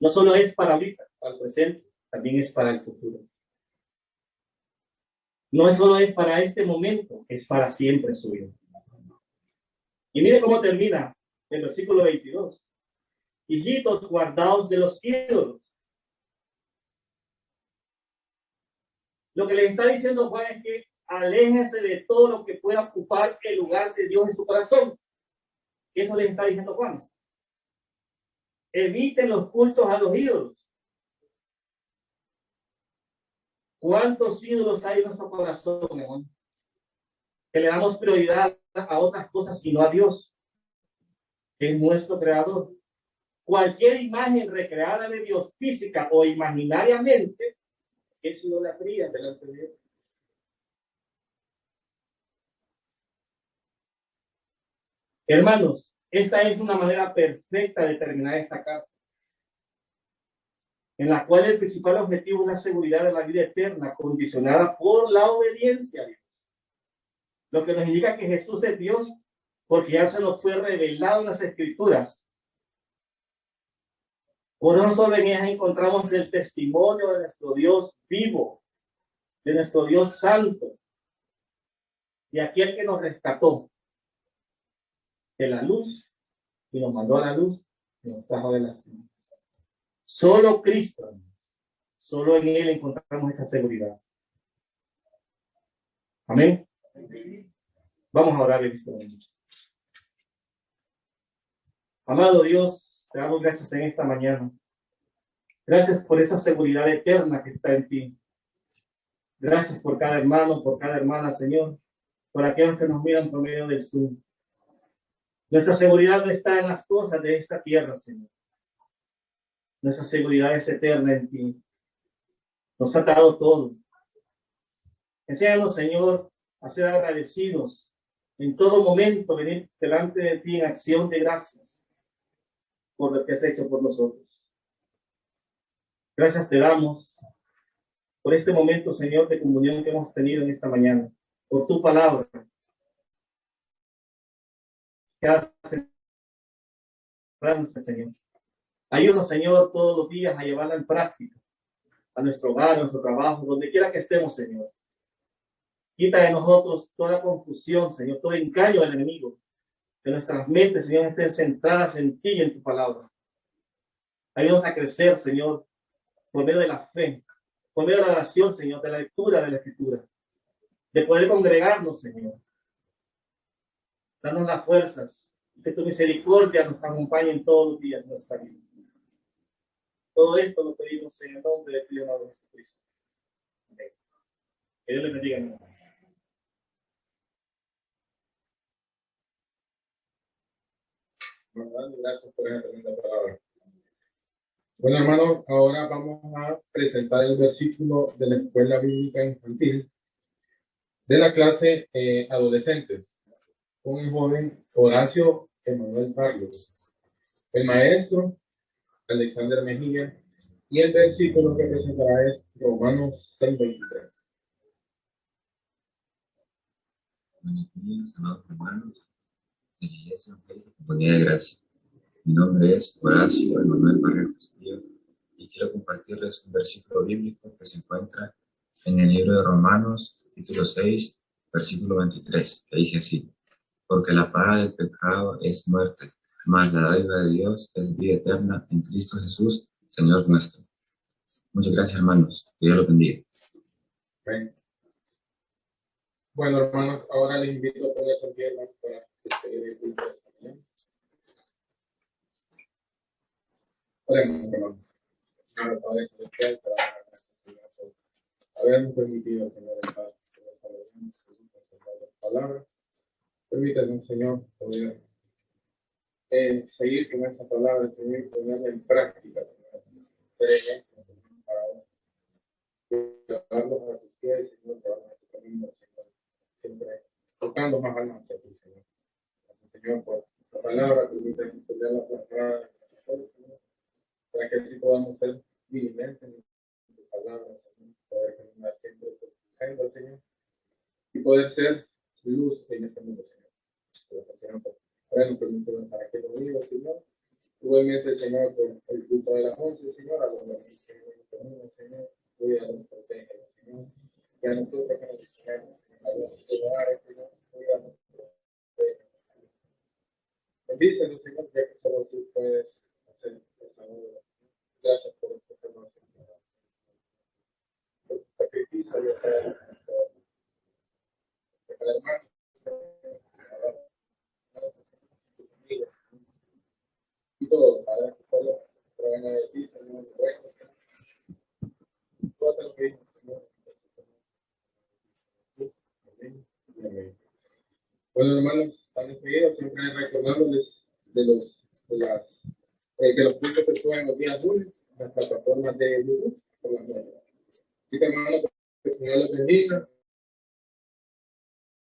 no solo es para ahorita, para el presente, también es para el futuro. No solo es para este momento, es para siempre suyo. Y mire cómo termina el versículo 22. Hijitos, guardaos de los ídolos. Lo que le está diciendo Juan es que aléjense de todo lo que pueda ocupar el lugar de Dios en su corazón. Eso les está diciendo Juan. Eviten los cultos a los ídolos. ¿Cuántos ídolos hay en nuestro corazón, hermano? Que le damos prioridad a otras cosas y no a Dios, que es nuestro creador. Cualquier imagen recreada de Dios, física o imaginariamente, es idolatría delante de Dios. Hermanos, esta es una manera perfecta de terminar esta carta, en la cual el principal objetivo es la seguridad de la vida eterna, condicionada por la obediencia a Dios. Lo que nos indica que Jesús es Dios, porque ya se nos fue revelado en las Escrituras. Por eso solo en ellas encontramos el testimonio de nuestro Dios vivo, de nuestro Dios santo, de aquel que nos rescató de la luz y nos mandó a la luz y nos trajo de las tinieblas. Solo Cristo, solo en Él encontramos esa seguridad. Amén. Vamos a orar en este momento. Amado Dios, te damos gracias en esta mañana. Gracias por esa seguridad eterna que está en ti. Gracias por cada hermano, por cada hermana, Señor, por aquellos que nos miran por medio del Zoom. Nuestra seguridad no está en las cosas de esta tierra, Señor. Nuestra seguridad es eterna en ti. Nos ha dado todo. Enséñanos, Señor, a ser agradecidos en todo momento, venir delante de ti en acción de gracias por lo que has hecho por nosotros. Gracias te damos por este momento, Señor, de comunión que hemos tenido en esta mañana, por tu palabra. Que hace, Señor. Ayúdanos, Señor, todos los días a llevarla en práctica, a nuestro hogar, a nuestro trabajo, donde quiera que estemos, Señor. Quita de nosotros toda confusión, Señor, todo engaño del enemigo. Que nuestras mentes, Señor, estén centradas en ti y en tu palabra. Ayúdanos a crecer, Señor, por medio de la fe, por medio de la oración, Señor, de la lectura de la Escritura, de poder congregarnos, Señor. Danos las fuerzas, que tu misericordia nos acompañe en todos los días de nuestra vida. Todo esto lo pedimos en el nombre de tu amado Jesucristo. Amén. Que Dios les bendiga, hermano. Gracias por esa tremenda palabra. Bueno, hermanos, ahora vamos a presentar el versículo de la Escuela Bíblica Infantil de la clase adolescentes con el joven Horacio Emanuel Barrios, el maestro Alexander Mejía, y el versículo que presentará es Romanos 6:23. Buenos días, amados hermanos de la Iglesia Evangélica Compañía de Gracia. Mi nombre es Horacio Emanuel Barrios Castillo y quiero compartirles un versículo bíblico que se encuentra en el libro de Romanos, capítulo 6, versículo 23, que dice así: porque la paga del pecado es muerte, mas la dádiva de Dios es vida eterna en Cristo Jesús, Señor nuestro. Muchas gracias, hermanos. Que Dios los bendiga. Amén. Bueno, hermanos, ahora les invito a ponerse en pie para despedir el culto de esta mañana. Oremos, hermanos. Señor, Padre Celestial, te damos las gracias, Señor, por habernos permitido, Señor, estar en esta reunión, Señor, por las palabras. Permítanos, Señor, poder seguir con esta palabra, Señor, y ponerla en práctica, Señor. Ser ejemplo, Señor, para otros. Llevarlos a tus pies, Señor, llevarlos a tu camino, Señor. Siempre tocando más almas hacia ti, Señor. Gracias, Señor, por esta palabra. Permítanos ponerla plasmada en nuestros corazones, Señor, para que así podamos ser diligentes en tu palabra, Señor. Poder caminar siempre por tu senda, Señor. Y poder ser luz en este mundo, Señor. Gracias, Señor, por habernos permitido estar aquí conmigo, Señor. Igualmente, Señor, por el culto de las 11, Señor, a los demás, Señor, cuídanos, protégenos, Señor. Y a nosotros que nos disponemos a los hogares, Señor, cuídanos, protégenos. Bendícenos, Señor, ya que solo tú puedes hacer esa obra. Gracias por este Señor, Señor. Por tu sacrificio y hacer cada hermano, y todo, Padre, que solo provenga de ti, Señor, bueno, Señor. Todo te lo pedimos, Señor. Amén y amén. Bueno, hermanos, están despedidos, siempre recordándoles que los cultos se suben los días lunes en las plataformas de YouTube por las noches. Así que, hermanos, que el Señor les bendiga.